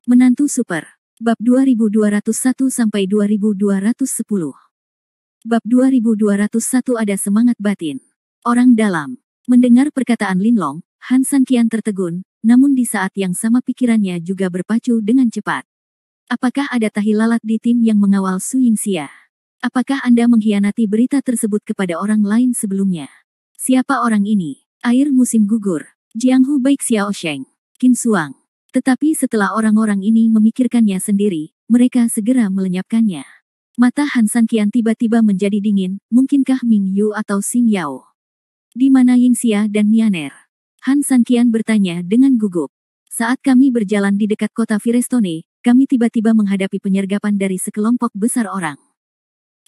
Menantu Super. Bab 2201-2210. Bab 2201 ada semangat batin. Orang dalam. Mendengar perkataan Linlong, Han Sanqian tertegun, namun di saat yang sama pikirannya juga berpacu dengan cepat. Apakah ada tahi lalat di tim yang mengawal Su Yingxia? Apakah Anda mengkhianati berita tersebut kepada orang lain sebelumnya? Siapa orang ini? Air musim gugur. Jianghu Baik Xiaosheng. Qin Suang. Tetapi setelah orang-orang ini memikirkannya sendiri, mereka segera melenyapkannya. Mata Han Sanqian tiba-tiba menjadi dingin, mungkinkah Ming Yu atau Xing Yao? Di mana Yingxia dan Nianer? Han Sanqian bertanya dengan gugup. Saat kami berjalan di dekat kota Firestone, kami tiba-tiba menghadapi penyergapan dari sekelompok besar orang.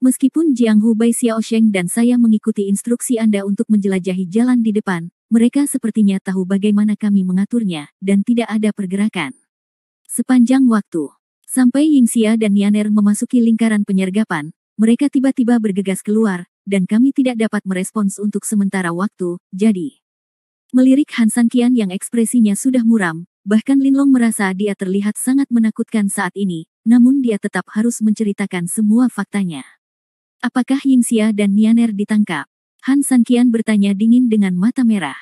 Meskipun Jianghu Bai Xiaosheng dan saya mengikuti instruksi Anda untuk menjelajahi jalan di depan, mereka sepertinya tahu bagaimana kami mengaturnya, dan tidak ada pergerakan. Sepanjang waktu, sampai Yingxia dan Nianer memasuki lingkaran penyergapan, mereka tiba-tiba bergegas keluar, dan kami tidak dapat merespons untuk sementara waktu, jadi. Melirik Han Sanqian yang ekspresinya sudah muram, bahkan Linlong merasa dia terlihat sangat menakutkan saat ini, namun dia tetap harus menceritakan semua faktanya. Apakah Yingxia dan Nianer ditangkap? Han Sanqian bertanya dingin dengan mata merah.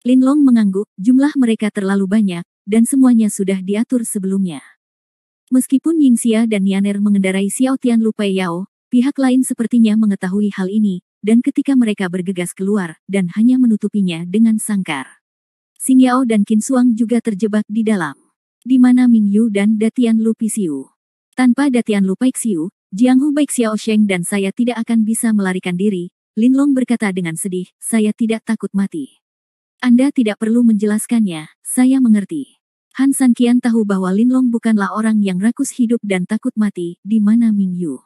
Linlong mengangguk, jumlah mereka terlalu banyak, dan semuanya sudah diatur sebelumnya. Meskipun Yingxia dan Nianer mengendarai Xiao Tian Lupai Yao, pihak lain sepertinya mengetahui hal ini, dan ketika mereka bergegas keluar, dan hanya menutupinya dengan sangkar. Xing Yao dan Qin Suang juga terjebak di dalam. Di mana Ming Yu dan Datian Lu Pisiu? Tanpa Datian Lu Paixiu, Jianghu Baik Xiaosheng dan saya tidak akan bisa melarikan diri, Linlong berkata dengan sedih, saya tidak takut mati. Anda tidak perlu menjelaskannya, saya mengerti. Han Sanqian tahu bahwa Linlong bukanlah orang yang rakus hidup dan takut mati, di mana Ming Yu.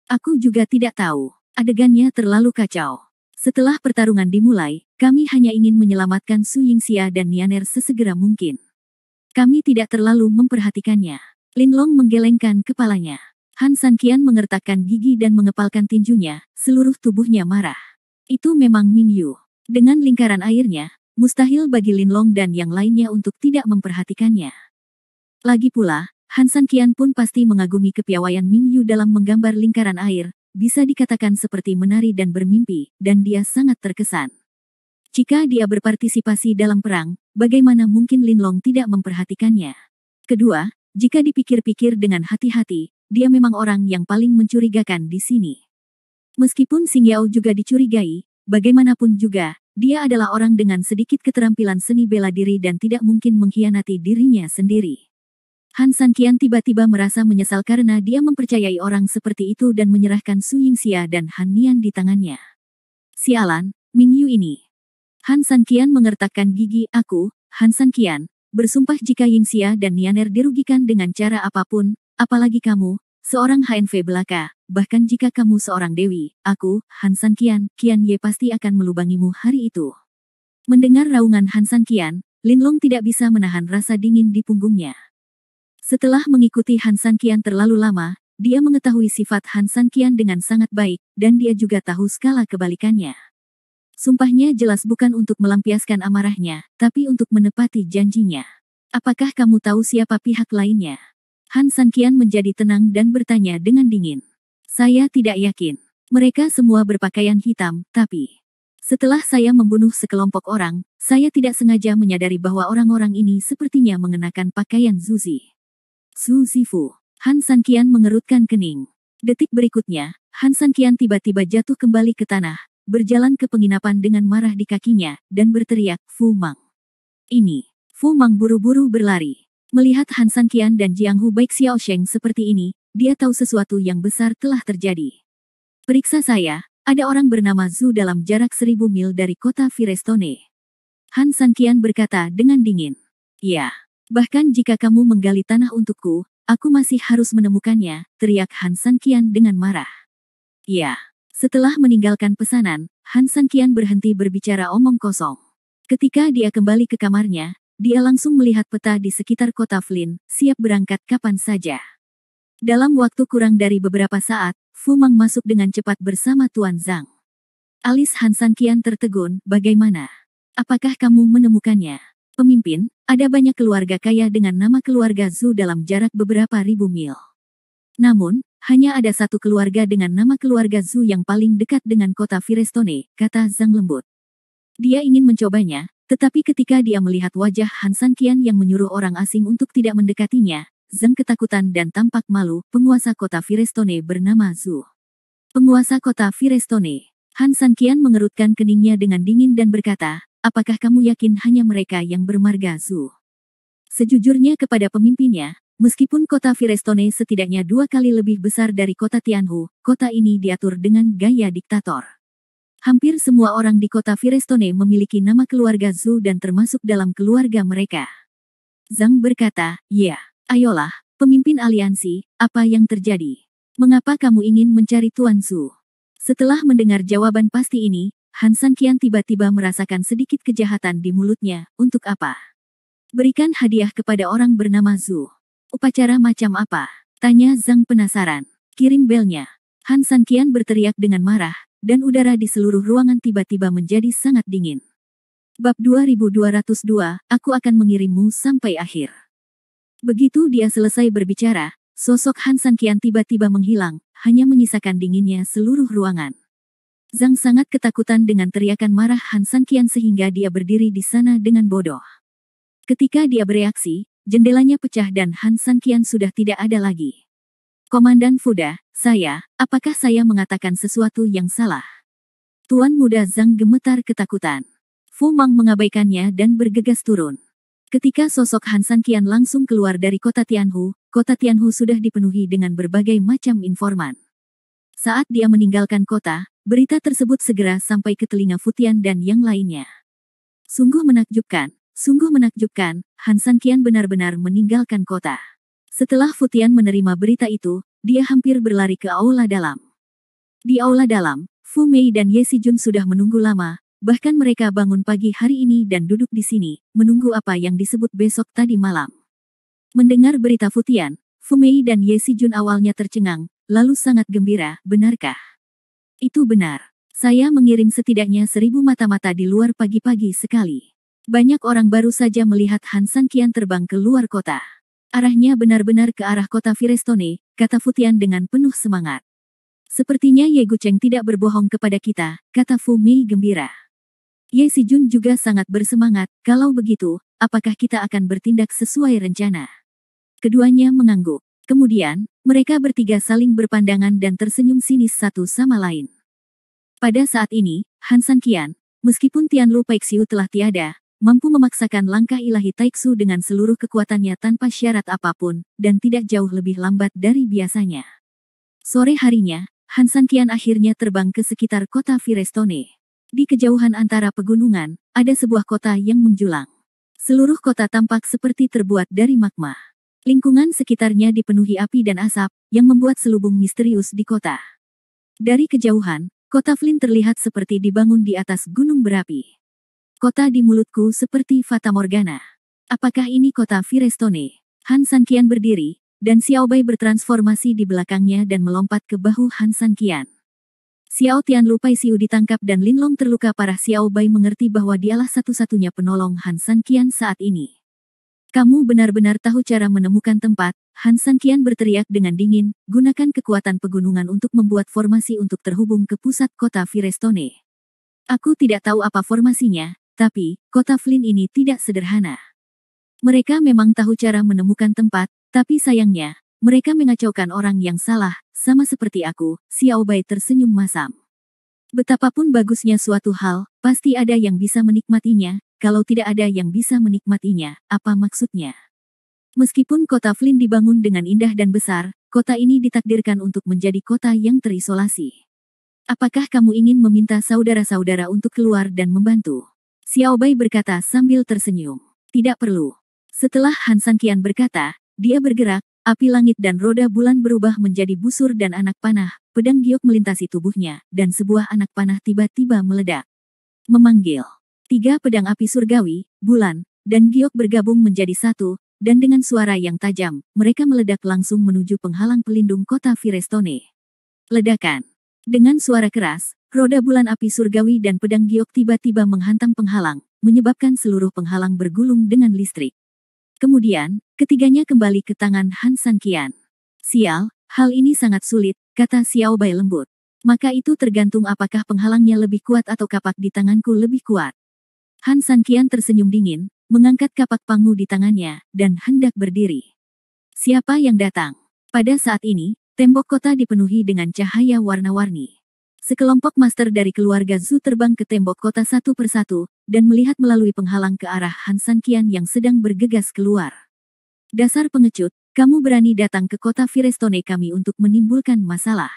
Aku juga tidak tahu, adegannya terlalu kacau. Setelah pertarungan dimulai, kami hanya ingin menyelamatkan Su Yingxia dan Nianer sesegera mungkin. Kami tidak terlalu memperhatikannya. Linlong menggelengkan kepalanya. Han Sanqian mengertakkan gigi dan mengepalkan tinjunya, seluruh tubuhnya marah. Itu memang Ming Yu. Dengan lingkaran airnya, mustahil bagi Linlong dan yang lainnya untuk tidak memperhatikannya. Lagi pula, Han Sanqian pun pasti mengagumi kepiawaian Ming Yu dalam menggambar lingkaran air, bisa dikatakan seperti menari dan bermimpi, dan dia sangat terkesan. Jika dia berpartisipasi dalam perang, bagaimana mungkin Linlong tidak memperhatikannya? Kedua, jika dipikir-pikir dengan hati-hati, dia memang orang yang paling mencurigakan di sini. Meskipun Xing Yao juga dicurigai, bagaimanapun juga, dia adalah orang dengan sedikit keterampilan seni bela diri dan tidak mungkin mengkhianati dirinya sendiri. Han Sanqian tiba-tiba merasa menyesal karena dia mempercayai orang seperti itu dan menyerahkan Su Yingxia dan Han Nian di tangannya. Sialan, Ming Yu ini. Han Sanqian mengertakkan gigi, aku, Han Sanqian, bersumpah jika Yingxia dan Nianer dirugikan dengan cara apapun, apalagi kamu, seorang HNV belaka, bahkan jika kamu seorang dewi, aku, Han Sanqian, Qian Ye pasti akan melubangimu hari itu. Mendengar raungan Han Sanqian, Linlong tidak bisa menahan rasa dingin di punggungnya. Setelah mengikuti Han Sanqian terlalu lama, dia mengetahui sifat Han Sanqian dengan sangat baik, dan dia juga tahu skala kebalikannya. Sumpahnya jelas bukan untuk melampiaskan amarahnya, tapi untuk menepati janjinya. Apakah kamu tahu siapa pihak lainnya? Han Sanqian menjadi tenang dan bertanya dengan dingin. Saya tidak yakin. Mereka semua berpakaian hitam, tapi setelah saya membunuh sekelompok orang, saya tidak sengaja menyadari bahwa orang-orang ini sepertinya mengenakan pakaian Zuzi. Su Zifu. Han Sanqian mengerutkan kening. Detik berikutnya, Han Sanqian tiba-tiba jatuh kembali ke tanah, berjalan ke penginapan dengan marah di kakinya, dan berteriak, Fu Mang. Ini. Fu Mang buru-buru berlari. Melihat Han Sanqian dan Jianghu Baik Xiaosheng seperti ini, dia tahu sesuatu yang besar telah terjadi. Periksa saya, ada orang bernama Zhu dalam jarak 1000 mil dari kota Firestone. Han Sanqian berkata dengan dingin. Ya, bahkan jika kamu menggali tanah untukku, aku masih harus menemukannya, teriak Han Sanqian dengan marah. Ya, setelah meninggalkan pesanan, Han Sanqian berhenti berbicara omong kosong. Ketika dia kembali ke kamarnya, dia langsung melihat peta di sekitar kota Flynn, siap berangkat kapan saja. Dalam waktu kurang dari beberapa saat, Fu Mang masuk dengan cepat bersama Tuan Zhang. Alis Han Sanqian tertegun, bagaimana? Apakah kamu menemukannya? Pemimpin, ada banyak keluarga kaya dengan nama keluarga Zhu dalam jarak beberapa ribu mil. Namun, hanya ada satu keluarga dengan nama keluarga Zhu yang paling dekat dengan kota Firestone, kata Zhang lembut. Dia ingin mencobanya, tetapi ketika dia melihat wajah Han Sanqian yang menyuruh orang asing untuk tidak mendekatinya, Zhang ketakutan dan tampak malu. Penguasa kota Firestone bernama Zhu. Penguasa kota Firestone. Han Sanqian mengerutkan keningnya dengan dingin dan berkata, apakah kamu yakin hanya mereka yang bermarga Zhu? Sejujurnya kepada pemimpinnya, meskipun kota Firestone setidaknya 2 kali lebih besar dari kota Tianhu, kota ini diatur dengan gaya diktator. Hampir semua orang di kota Firestone memiliki nama keluarga Zhu dan termasuk dalam keluarga mereka. Zhang berkata, ya, ayolah, pemimpin aliansi, apa yang terjadi? Mengapa kamu ingin mencari Tuan Zhu? Setelah mendengar jawaban pasti ini, Han Sanqian tiba-tiba merasakan sedikit kejahatan di mulutnya. Untuk apa? Berikan hadiah kepada orang bernama Zhu. Upacara macam apa? Tanya Zhang penasaran. Kirim belnya. Han Sanqian berteriak dengan marah, dan udara di seluruh ruangan tiba-tiba menjadi sangat dingin. Bab 2202, aku akan mengirimmu sampai akhir. Begitu dia selesai berbicara, sosok Han Sanqian tiba-tiba menghilang, hanya menyisakan dinginnya seluruh ruangan. Zhang sangat ketakutan dengan teriakan marah Han Sanqian sehingga dia berdiri di sana dengan bodoh. Ketika dia bereaksi, jendelanya pecah dan Han Sanqian sudah tidak ada lagi. Komandan Fuda, apakah saya mengatakan sesuatu yang salah? Tuan muda Zhang gemetar ketakutan. Fu Mang mengabaikannya dan bergegas turun. Ketika sosok Han Sanqian langsung keluar dari kota Tianhu sudah dipenuhi dengan berbagai macam informan. Saat dia meninggalkan kota, berita tersebut segera sampai ke telinga Fu Tian dan yang lainnya. Sungguh menakjubkan, Han Sanqian benar-benar meninggalkan kota. Setelah Fu Tian menerima berita itu, dia hampir berlari ke aula dalam. Di aula dalam, Fu Mei dan Ye Xijun sudah menunggu lama. Bahkan mereka bangun pagi hari ini dan duduk di sini, menunggu apa yang disebut besok tadi malam. Mendengar berita Fu Tian, Fu Mei dan Ye Xijun awalnya tercengang, lalu sangat gembira, benarkah? Itu benar. Saya mengirim setidaknya 1000 mata-mata di luar pagi-pagi sekali. Banyak orang baru saja melihat Han Sanqian terbang ke luar kota. Arahnya benar-benar ke arah kota Firestone, kata Fu Tian dengan penuh semangat. Sepertinya Ye Gucheng tidak berbohong kepada kita, kata Fu Mei gembira. Ye Xijun juga sangat bersemangat, kalau begitu, apakah kita akan bertindak sesuai rencana? Keduanya mengangguk. Kemudian, mereka bertiga saling berpandangan dan tersenyum sinis satu sama lain. Pada saat ini, Han Sanqian, meskipun Tianlu Paixiu telah tiada, mampu memaksakan langkah ilahi Taixu dengan seluruh kekuatannya tanpa syarat apapun, dan tidak jauh lebih lambat dari biasanya. Sore harinya, Han Sanqian akhirnya terbang ke sekitar kota Firestone. Di kejauhan antara pegunungan, ada sebuah kota yang menjulang. Seluruh kota tampak seperti terbuat dari magma. Lingkungan sekitarnya dipenuhi api dan asap, yang membuat selubung misterius di kota. Dari kejauhan, kota Flynn terlihat seperti dibangun di atas gunung berapi. Kota di mulutku seperti Fata Morgana. Apakah ini kota Firestone? Han Sanqian berdiri, dan Xiao Bai bertransformasi di belakangnya dan melompat ke bahu Han Sanqian. Xiao Tianlu Paixiu ditangkap dan Linlong terluka parah. Xiao Bai mengerti bahwa dialah satu-satunya penolong Han Sanqian saat ini. Kamu benar-benar tahu cara menemukan tempat, Han Sanqian berteriak dengan dingin, gunakan kekuatan pegunungan untuk membuat formasi untuk terhubung ke pusat kota Firestone. Aku tidak tahu apa formasinya, tapi, kota Flynn ini tidak sederhana. Mereka memang tahu cara menemukan tempat, tapi sayangnya, mereka mengacaukan orang yang salah, sama seperti aku. Xiao Bai tersenyum masam. Betapapun bagusnya suatu hal, pasti ada yang bisa menikmatinya, kalau tidak ada yang bisa menikmatinya, apa maksudnya? Meskipun kota Flynn dibangun dengan indah dan besar, kota ini ditakdirkan untuk menjadi kota yang terisolasi. Apakah kamu ingin meminta saudara-saudara untuk keluar dan membantu? Xiao Bai berkata sambil tersenyum. Tidak perlu. Setelah Han Sanqian berkata, dia bergerak. Api langit dan roda bulan berubah menjadi busur dan anak panah, pedang giok melintasi tubuhnya, dan sebuah anak panah tiba-tiba meledak. Memanggil. 3 pedang api surgawi, bulan, dan giok bergabung menjadi satu, dan dengan suara yang tajam, mereka meledak langsung menuju penghalang pelindung kota Firestone. Ledakan. Dengan suara keras, roda bulan api surgawi dan pedang giok tiba-tiba menghantam penghalang, menyebabkan seluruh penghalang bergulung dengan listrik. Kemudian, ketiganya kembali ke tangan Han San Qian. Sial, hal ini sangat sulit, kata Xiao Bai lembut. Maka itu tergantung apakah penghalangnya lebih kuat atau kapak di tanganku lebih kuat. Han San Qian tersenyum dingin, mengangkat kapak pangu di tangannya, dan hendak berdiri. Siapa yang datang? Pada saat ini, tembok kota dipenuhi dengan cahaya warna-warni. Sekelompok master dari keluarga Zhu terbang ke tembok kota satu persatu, dan melihat melalui penghalang ke arah Han San Qian yang sedang bergegas keluar. Dasar pengecut, kamu berani datang ke kota Firestone kami untuk menimbulkan masalah.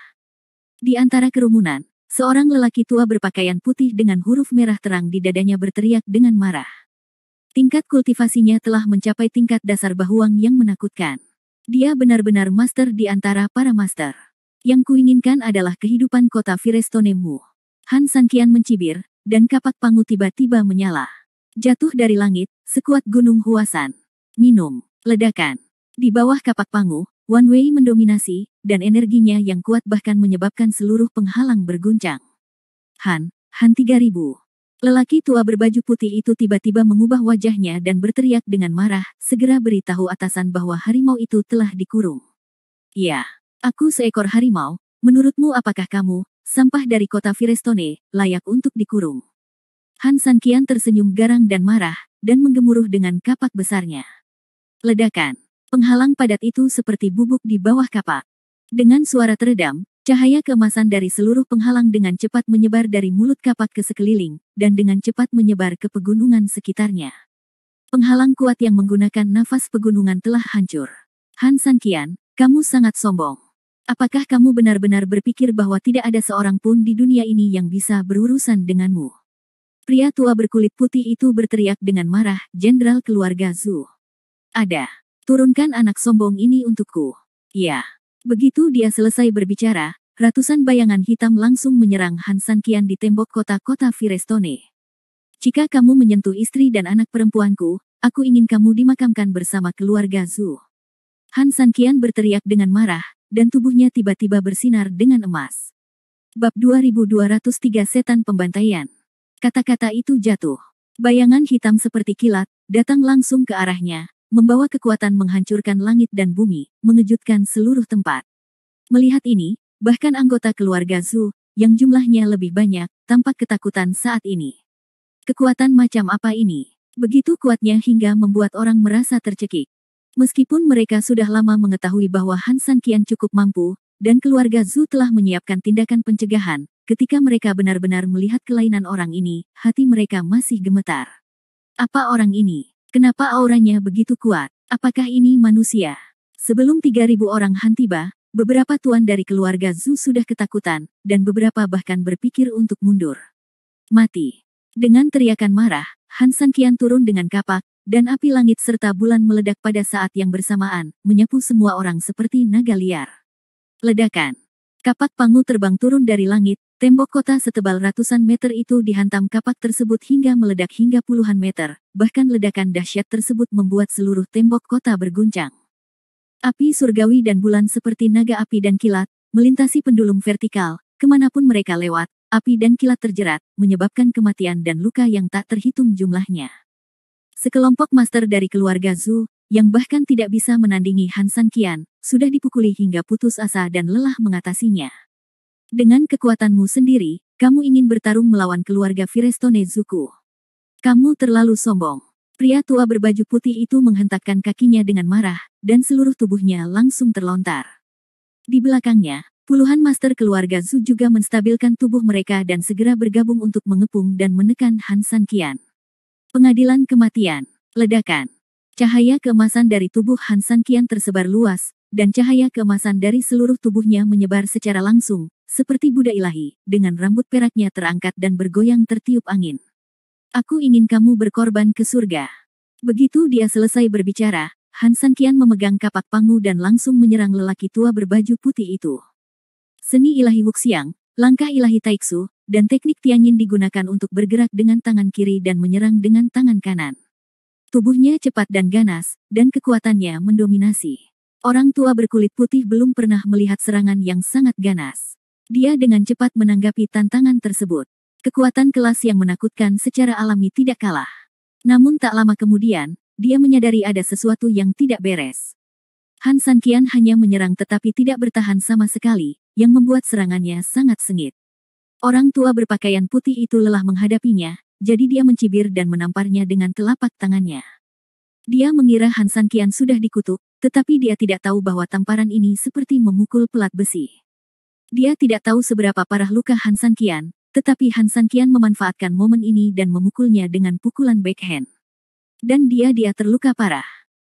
Di antara kerumunan, seorang lelaki tua berpakaian putih dengan huruf merah terang di dadanya berteriak dengan marah. Tingkat kultivasinya telah mencapai tingkat dasar bahuang yang menakutkan. Dia benar-benar master di antara para master. Yang kuinginkan adalah kehidupan kota Firestone mu. Han San Qian mencibir, dan kapak pangu tiba-tiba menyala. Jatuh dari langit, sekuat gunung Huasan. Minum, ledakan. Di bawah kapak pangu, Wan Wei mendominasi, dan energinya yang kuat bahkan menyebabkan seluruh penghalang berguncang. Han 3000. Lelaki tua berbaju putih itu tiba-tiba mengubah wajahnya dan berteriak dengan marah, segera beritahu atasan bahwa harimau itu telah dikurung. Ya, aku seekor harimau, menurutmu apakah kamu, sampah dari kota Firestone, layak untuk dikurung? Han San Qian tersenyum garang dan marah, dan menggemuruh dengan kapak besarnya. Ledakan. Penghalang padat itu seperti bubuk di bawah kapak. Dengan suara teredam, cahaya keemasan dari seluruh penghalang dengan cepat menyebar dari mulut kapak ke sekeliling, dan dengan cepat menyebar ke pegunungan sekitarnya. Penghalang kuat yang menggunakan nafas pegunungan telah hancur. Han San Qian, kamu sangat sombong. Apakah kamu benar-benar berpikir bahwa tidak ada seorang pun di dunia ini yang bisa berurusan denganmu? Pria tua berkulit putih itu berteriak dengan marah, Jenderal keluarga Zhu. Ada. Turunkan anak sombong ini untukku. Ya. Begitu dia selesai berbicara, ratusan bayangan hitam langsung menyerang Han San Qian di tembok kota-kota Firestone. Jika kamu menyentuh istri dan anak perempuanku, aku ingin kamu dimakamkan bersama keluarga Zhu. Han San Qian berteriak dengan marah, dan tubuhnya tiba-tiba bersinar dengan emas. Bab 2203 Setan Pembantaian. Kata-kata itu jatuh. Bayangan hitam seperti kilat, datang langsung ke arahnya, membawa kekuatan menghancurkan langit dan bumi, mengejutkan seluruh tempat. Melihat ini, bahkan anggota keluarga Zhu, yang jumlahnya lebih banyak, tampak ketakutan saat ini. Kekuatan macam apa ini? Begitu kuatnya hingga membuat orang merasa tercekik. Meskipun mereka sudah lama mengetahui bahwa Han San Qian cukup mampu, dan keluarga Zhu telah menyiapkan tindakan pencegahan, ketika mereka benar-benar melihat kelainan orang ini, hati mereka masih gemetar. Apa orang ini? Kenapa auranya begitu kuat? Apakah ini manusia? Sebelum 3000 orang Han tiba, beberapa tuan dari keluarga Zhu sudah ketakutan, dan beberapa bahkan berpikir untuk mundur. Mati. Dengan teriakan marah, Han San Qian turun dengan kapak, dan api langit serta bulan meledak pada saat yang bersamaan, menyapu semua orang seperti naga liar. Ledakan. Kapak pangu terbang turun dari langit, tembok kota setebal ratusan meter itu dihantam kapak tersebut hingga meledak hingga puluhan meter, bahkan ledakan dahsyat tersebut membuat seluruh tembok kota berguncang. Api surgawi dan bulan seperti naga api dan kilat, melintasi pendulum vertikal, kemanapun mereka lewat, api dan kilat terjerat, menyebabkan kematian dan luka yang tak terhitung jumlahnya. Sekelompok master dari keluarga Zhu, yang bahkan tidak bisa menandingi Han San Qian, sudah dipukuli hingga putus asa dan lelah mengatasinya. Dengan kekuatanmu sendiri, kamu ingin bertarung melawan keluarga Firestone Zuku. Kamu terlalu sombong. Pria tua berbaju putih itu menghentakkan kakinya dengan marah, dan seluruh tubuhnya langsung terlontar. Di belakangnya, puluhan master keluarga Zhu juga menstabilkan tubuh mereka dan segera bergabung untuk mengepung dan menekan Han San Qian. Pengadilan kematian. Ledakan. Cahaya keemasan dari tubuh Han San Qian tersebar luas, dan cahaya keemasan dari seluruh tubuhnya menyebar secara langsung, seperti Buddha ilahi, dengan rambut peraknya terangkat dan bergoyang tertiup angin. Aku ingin kamu berkorban ke surga. Begitu dia selesai berbicara, Han San Qian memegang kapak pangu dan langsung menyerang lelaki tua berbaju putih itu. Seni ilahi Wuxiang, langkah ilahi Taixu, dan teknik Tianyin digunakan untuk bergerak dengan tangan kiri dan menyerang dengan tangan kanan. Tubuhnya cepat dan ganas, dan kekuatannya mendominasi. Orang tua berkulit putih belum pernah melihat serangan yang sangat ganas. Dia dengan cepat menanggapi tantangan tersebut. Kekuatan kelas yang menakutkan secara alami tidak kalah. Namun tak lama kemudian, dia menyadari ada sesuatu yang tidak beres. Han Sanqian hanya menyerang tetapi tidak bertahan sama sekali, yang membuat serangannya sangat sengit. Orang tua berpakaian putih itu lelah menghadapinya, jadi dia mencibir dan menamparnya dengan telapak tangannya. Dia mengira Han Sanqian sudah dikutuk, tetapi dia tidak tahu bahwa tamparan ini seperti memukul pelat besi. Dia tidak tahu seberapa parah luka Han Sanqian, tetapi Han Sanqian memanfaatkan momen ini dan memukulnya dengan pukulan backhand. Dan dia terluka parah.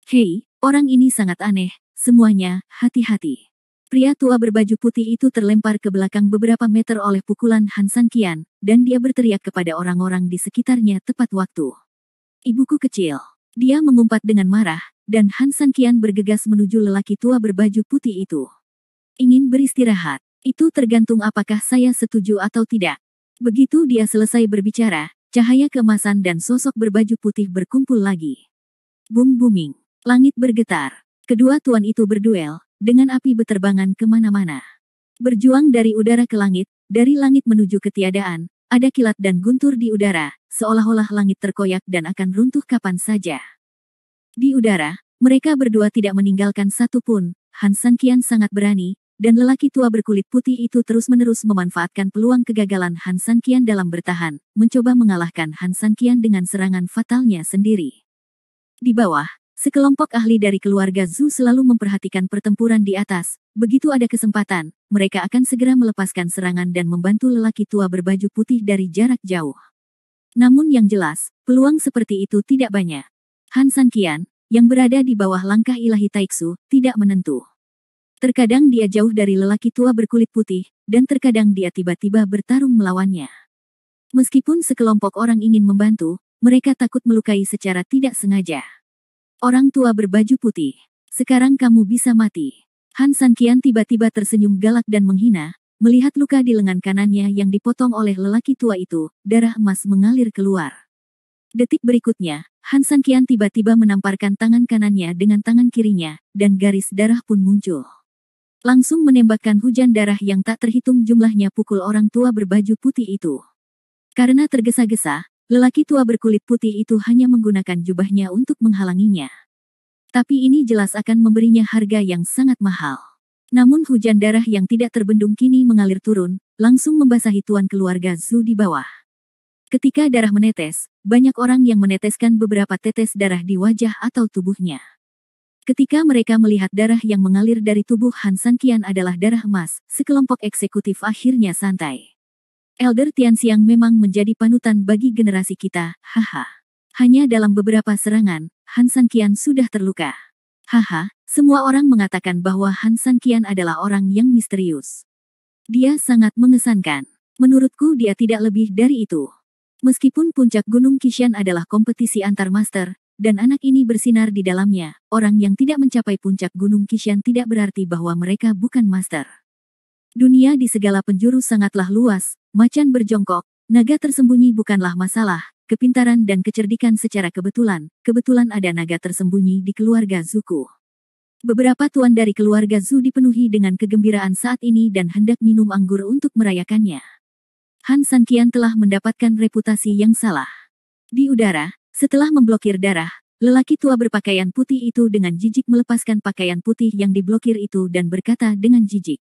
Hei, orang ini sangat aneh, semuanya, hati-hati. Pria tua berbaju putih itu terlempar ke belakang beberapa meter oleh pukulan Han Sanqian, dan dia berteriak kepada orang-orang di sekitarnya tepat waktu. Ibuku kecil. Dia mengumpat dengan marah, dan Han Sanqian bergegas menuju lelaki tua berbaju putih itu. Ingin beristirahat. Itu tergantung apakah saya setuju atau tidak. Begitu dia selesai berbicara, cahaya keemasan dan sosok berbaju putih berkumpul lagi. Boom-booming. Langit bergetar. Kedua tuan itu berduel, dengan api beterbangan kemana-mana. Berjuang dari udara ke langit, dari langit menuju ketiadaan, ada kilat dan guntur di udara, seolah-olah langit terkoyak dan akan runtuh kapan saja. Di udara, mereka berdua tidak meninggalkan satu pun. Han Sanqian sangat berani, dan lelaki tua berkulit putih itu terus-menerus memanfaatkan peluang kegagalan Han Sanqian dalam bertahan, mencoba mengalahkan Han Sanqian dengan serangan fatalnya sendiri. Di bawah, sekelompok ahli dari keluarga Zhu selalu memperhatikan pertempuran di atas. Begitu ada kesempatan, mereka akan segera melepaskan serangan dan membantu lelaki tua berbaju putih dari jarak jauh. Namun yang jelas, peluang seperti itu tidak banyak. Han Sanqian, yang berada di bawah langkah ilahi Taixu, tidak menentu. Terkadang dia jauh dari lelaki tua berkulit putih, dan terkadang dia tiba-tiba bertarung melawannya. Meskipun sekelompok orang ingin membantu, mereka takut melukai secara tidak sengaja. Orang tua berbaju putih, sekarang kamu bisa mati. Han Sanqian tiba-tiba tersenyum galak dan menghina, melihat luka di lengan kanannya yang dipotong oleh lelaki tua itu, darah emas mengalir keluar. Detik berikutnya, Han Sanqian tiba-tiba menamparkan tangan kanannya dengan tangan kirinya, dan garis darah pun muncul. Langsung menembakkan hujan darah yang tak terhitung jumlahnya pukul orang tua berbaju putih itu. Karena tergesa-gesa, lelaki tua berkulit putih itu hanya menggunakan jubahnya untuk menghalanginya. Tapi ini jelas akan memberinya harga yang sangat mahal. Namun hujan darah yang tidak terbendung kini mengalir turun, langsung membasahi tuan keluarga Zhu di bawah. Ketika darah menetes, banyak orang yang meneteskan beberapa tetes darah di wajah atau tubuhnya. Ketika mereka melihat darah yang mengalir dari tubuh Han Sanqian adalah darah emas, sekelompok eksekutif akhirnya santai. Elder Tianxiang memang menjadi panutan bagi generasi kita, haha. Hanya dalam beberapa serangan, Han Sanqian sudah terluka. Haha, semua orang mengatakan bahwa Han Sanqian adalah orang yang misterius. Dia sangat mengesankan. Menurutku dia tidak lebih dari itu. Meskipun puncak Gunung Qishan adalah kompetisi antar master, dan anak ini bersinar di dalamnya, orang yang tidak mencapai puncak Gunung Qishan tidak berarti bahwa mereka bukan master. Dunia di segala penjuru sangatlah luas, macan berjongkok, naga tersembunyi bukanlah masalah, kepintaran dan kecerdikan secara kebetulan ada naga tersembunyi di keluarga Zuku. Beberapa tuan dari keluarga Zhu dipenuhi dengan kegembiraan saat ini dan hendak minum anggur untuk merayakannya. Han Sanqian telah mendapatkan reputasi yang salah. Di udara, setelah memblokir darah, lelaki tua berpakaian putih itu dengan jijik melepaskan pakaian putih yang diblokir itu dan berkata dengan jijik.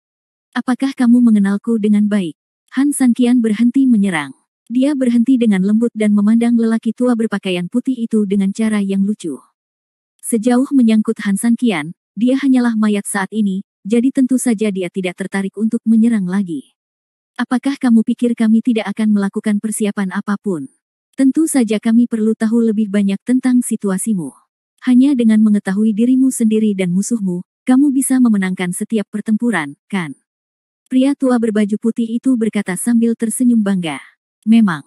Apakah kamu mengenalku dengan baik? Han Sanqian berhenti menyerang. Dia berhenti dengan lembut dan memandang lelaki tua berpakaian putih itu dengan cara yang lucu. Sejauh menyangkut Han Sanqian, dia hanyalah mayat saat ini, jadi tentu saja dia tidak tertarik untuk menyerang lagi. Apakah kamu pikir kami tidak akan melakukan persiapan apapun? Tentu saja kami perlu tahu lebih banyak tentang situasimu. Hanya dengan mengetahui dirimu sendiri dan musuhmu, kamu bisa memenangkan setiap pertempuran, kan? Pria tua berbaju putih itu berkata sambil tersenyum bangga. Memang.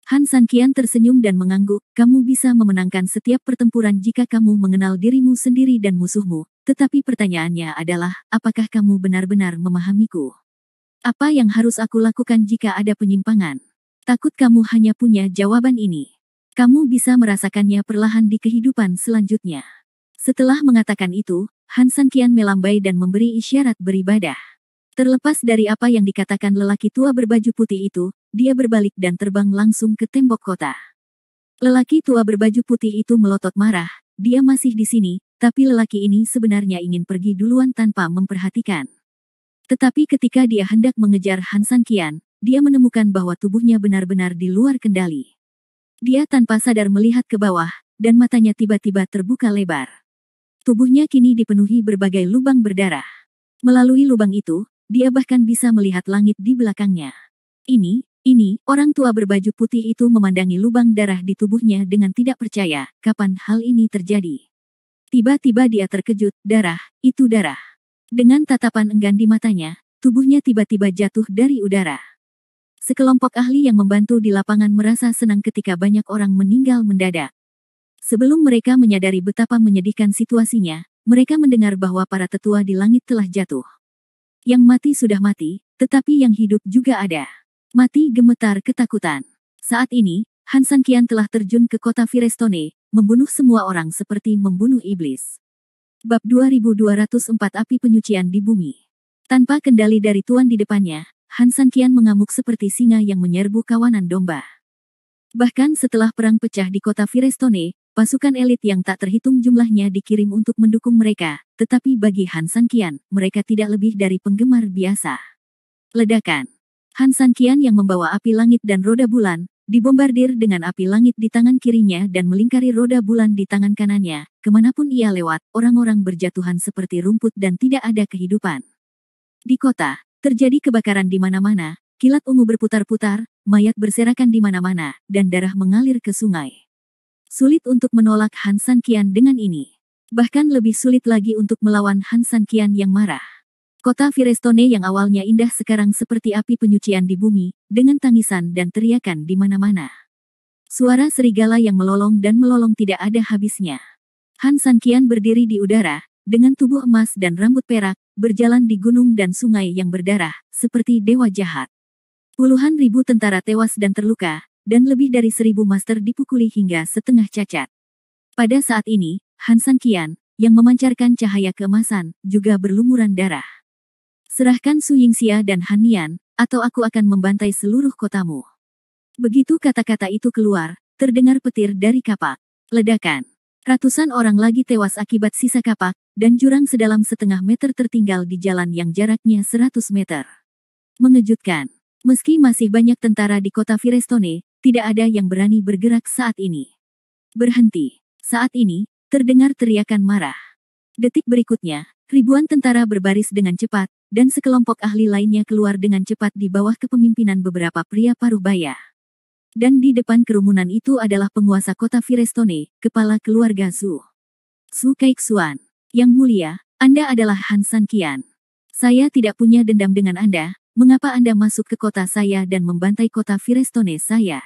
Han Sanqian tersenyum dan mengangguk, kamu bisa memenangkan setiap pertempuran jika kamu mengenal dirimu sendiri dan musuhmu, tetapi pertanyaannya adalah, apakah kamu benar-benar memahamiku? Apa yang harus aku lakukan jika ada penyimpangan? Takut kamu hanya punya jawaban ini. Kamu bisa merasakannya perlahan di kehidupan selanjutnya. Setelah mengatakan itu, Han Sanqian melambai dan memberi isyarat beribadah. Terlepas dari apa yang dikatakan lelaki tua berbaju putih itu, dia berbalik dan terbang langsung ke tembok kota. Lelaki tua berbaju putih itu melotot marah, dia masih di sini, tapi lelaki ini sebenarnya ingin pergi duluan tanpa memperhatikan. Tetapi ketika dia hendak mengejar Han San Qian, dia menemukan bahwa tubuhnya benar-benar di luar kendali. Dia tanpa sadar melihat ke bawah, dan matanya tiba-tiba terbuka lebar. Tubuhnya kini dipenuhi berbagai lubang berdarah. Melalui lubang itu, dia bahkan bisa melihat langit di belakangnya. Ini, orang tua berbaju putih itu memandangi lubang darah di tubuhnya dengan tidak percaya, kapan hal ini terjadi. Tiba-tiba dia terkejut, darah, itu darah. Dengan tatapan enggan di matanya, tubuhnya tiba-tiba jatuh dari udara. Sekelompok ahli yang membantu di lapangan merasa senang ketika banyak orang meninggal mendadak. Sebelum mereka menyadari betapa menyedihkan situasinya, mereka mendengar bahwa para tetua di langit telah jatuh. Yang mati sudah mati, tetapi yang hidup juga ada. Mati gemetar ketakutan. Saat ini, Han San Qian telah terjun ke kota Firestone, membunuh semua orang seperti membunuh iblis. Bab 2204 Api Penyucian di Bumi. Tanpa kendali dari tuan di depannya, Han San Qian mengamuk seperti singa yang menyerbu kawanan domba. Bahkan setelah perang pecah di kota Firestone, pasukan elit yang tak terhitung jumlahnya dikirim untuk mendukung mereka, tetapi bagi Han San Qian, mereka tidak lebih dari penggemar biasa. Ledakan. Han San Qian yang membawa api langit dan roda bulan, dibombardir dengan api langit di tangan kirinya dan melingkari roda bulan di tangan kanannya. Kemanapun ia lewat, orang-orang berjatuhan seperti rumput dan tidak ada kehidupan. Di kota, terjadi kebakaran di mana-mana, kilat ungu berputar-putar, mayat berserakan di mana-mana, dan darah mengalir ke sungai. Sulit untuk menolak Han San Qian dengan ini. Bahkan lebih sulit lagi untuk melawan Han San Qian yang marah. Kota Firestone yang awalnya indah sekarang seperti api penyucian di bumi, dengan tangisan dan teriakan di mana-mana. Suara serigala yang melolong dan melolong tidak ada habisnya. Han San Qian berdiri di udara, dengan tubuh emas dan rambut perak, berjalan di gunung dan sungai yang berdarah, seperti dewa jahat. Puluhan ribu tentara tewas dan terluka, dan lebih dari 1000 master dipukuli hingga setengah cacat. Pada saat ini, Han San Qian, yang memancarkan cahaya keemasan, juga berlumuran darah. Serahkan Su Yingxia dan Han Nian, atau aku akan membantai seluruh kotamu. Begitu kata-kata itu keluar, terdengar petir dari kapak. Ledakan. Ratusan orang lagi tewas akibat sisa kapak, dan jurang sedalam setengah meter tertinggal di jalan yang jaraknya 100 meter. Mengejutkan. Meski masih banyak tentara di kota Firestone, tidak ada yang berani bergerak saat ini. Berhenti. Saat ini, terdengar teriakan marah. Detik berikutnya, ribuan tentara berbaris dengan cepat, dan sekelompok ahli lainnya keluar dengan cepat di bawah kepemimpinan beberapa pria paruh baya. Dan di depan kerumunan itu adalah penguasa kota Firestone, kepala keluarga Zhu. Su Caixuan. Yang mulia, Anda adalah Han San Qian. Saya tidak punya dendam dengan Anda, mengapa Anda masuk ke kota saya dan membantai kota Firestone saya?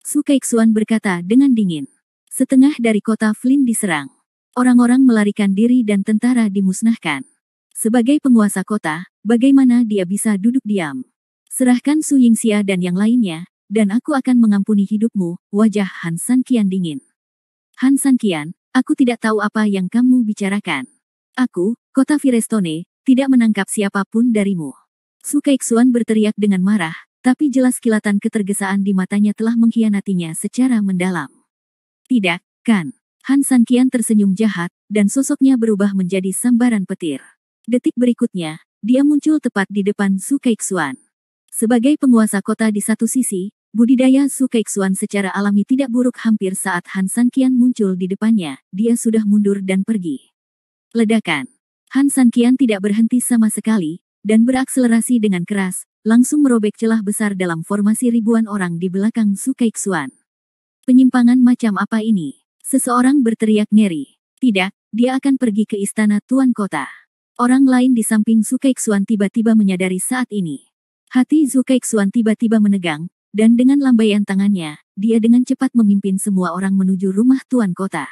Su Caixuan berkata dengan dingin. Setengah dari kota Flynn diserang. Orang-orang melarikan diri dan tentara dimusnahkan. Sebagai penguasa kota, bagaimana dia bisa duduk diam? Serahkan Su Yingxia dan yang lainnya, dan aku akan mengampuni hidupmu. Wajah Han San Qian dingin. Han San Qian, aku tidak tahu apa yang kamu bicarakan. Aku, kota Firestone, tidak menangkap siapapun darimu. Su Caixuan berteriak dengan marah, tapi jelas kilatan ketergesaan di matanya telah mengkhianatinya secara mendalam. Tidak, kan? Han San Qian tersenyum jahat, dan sosoknya berubah menjadi sambaran petir. Detik berikutnya, dia muncul tepat di depan Su Caixuan. Sebagai penguasa kota di satu sisi, budidaya Su Caixuan secara alami tidak buruk. Hampir saat Han San Qian muncul di depannya, dia sudah mundur dan pergi. Ledakan. Han San Qian tidak berhenti sama sekali, dan berakselerasi dengan keras, langsung merobek celah besar dalam formasi ribuan orang di belakang Su Caixuan. Penyimpangan macam apa ini? Seseorang berteriak ngeri. Tidak, dia akan pergi ke istana tuan kota. Orang lain di samping Su Caixuan tiba-tiba menyadari saat ini. Hati Su Caixuan tiba-tiba menegang, dan dengan lambaian tangannya, dia dengan cepat memimpin semua orang menuju rumah tuan kota.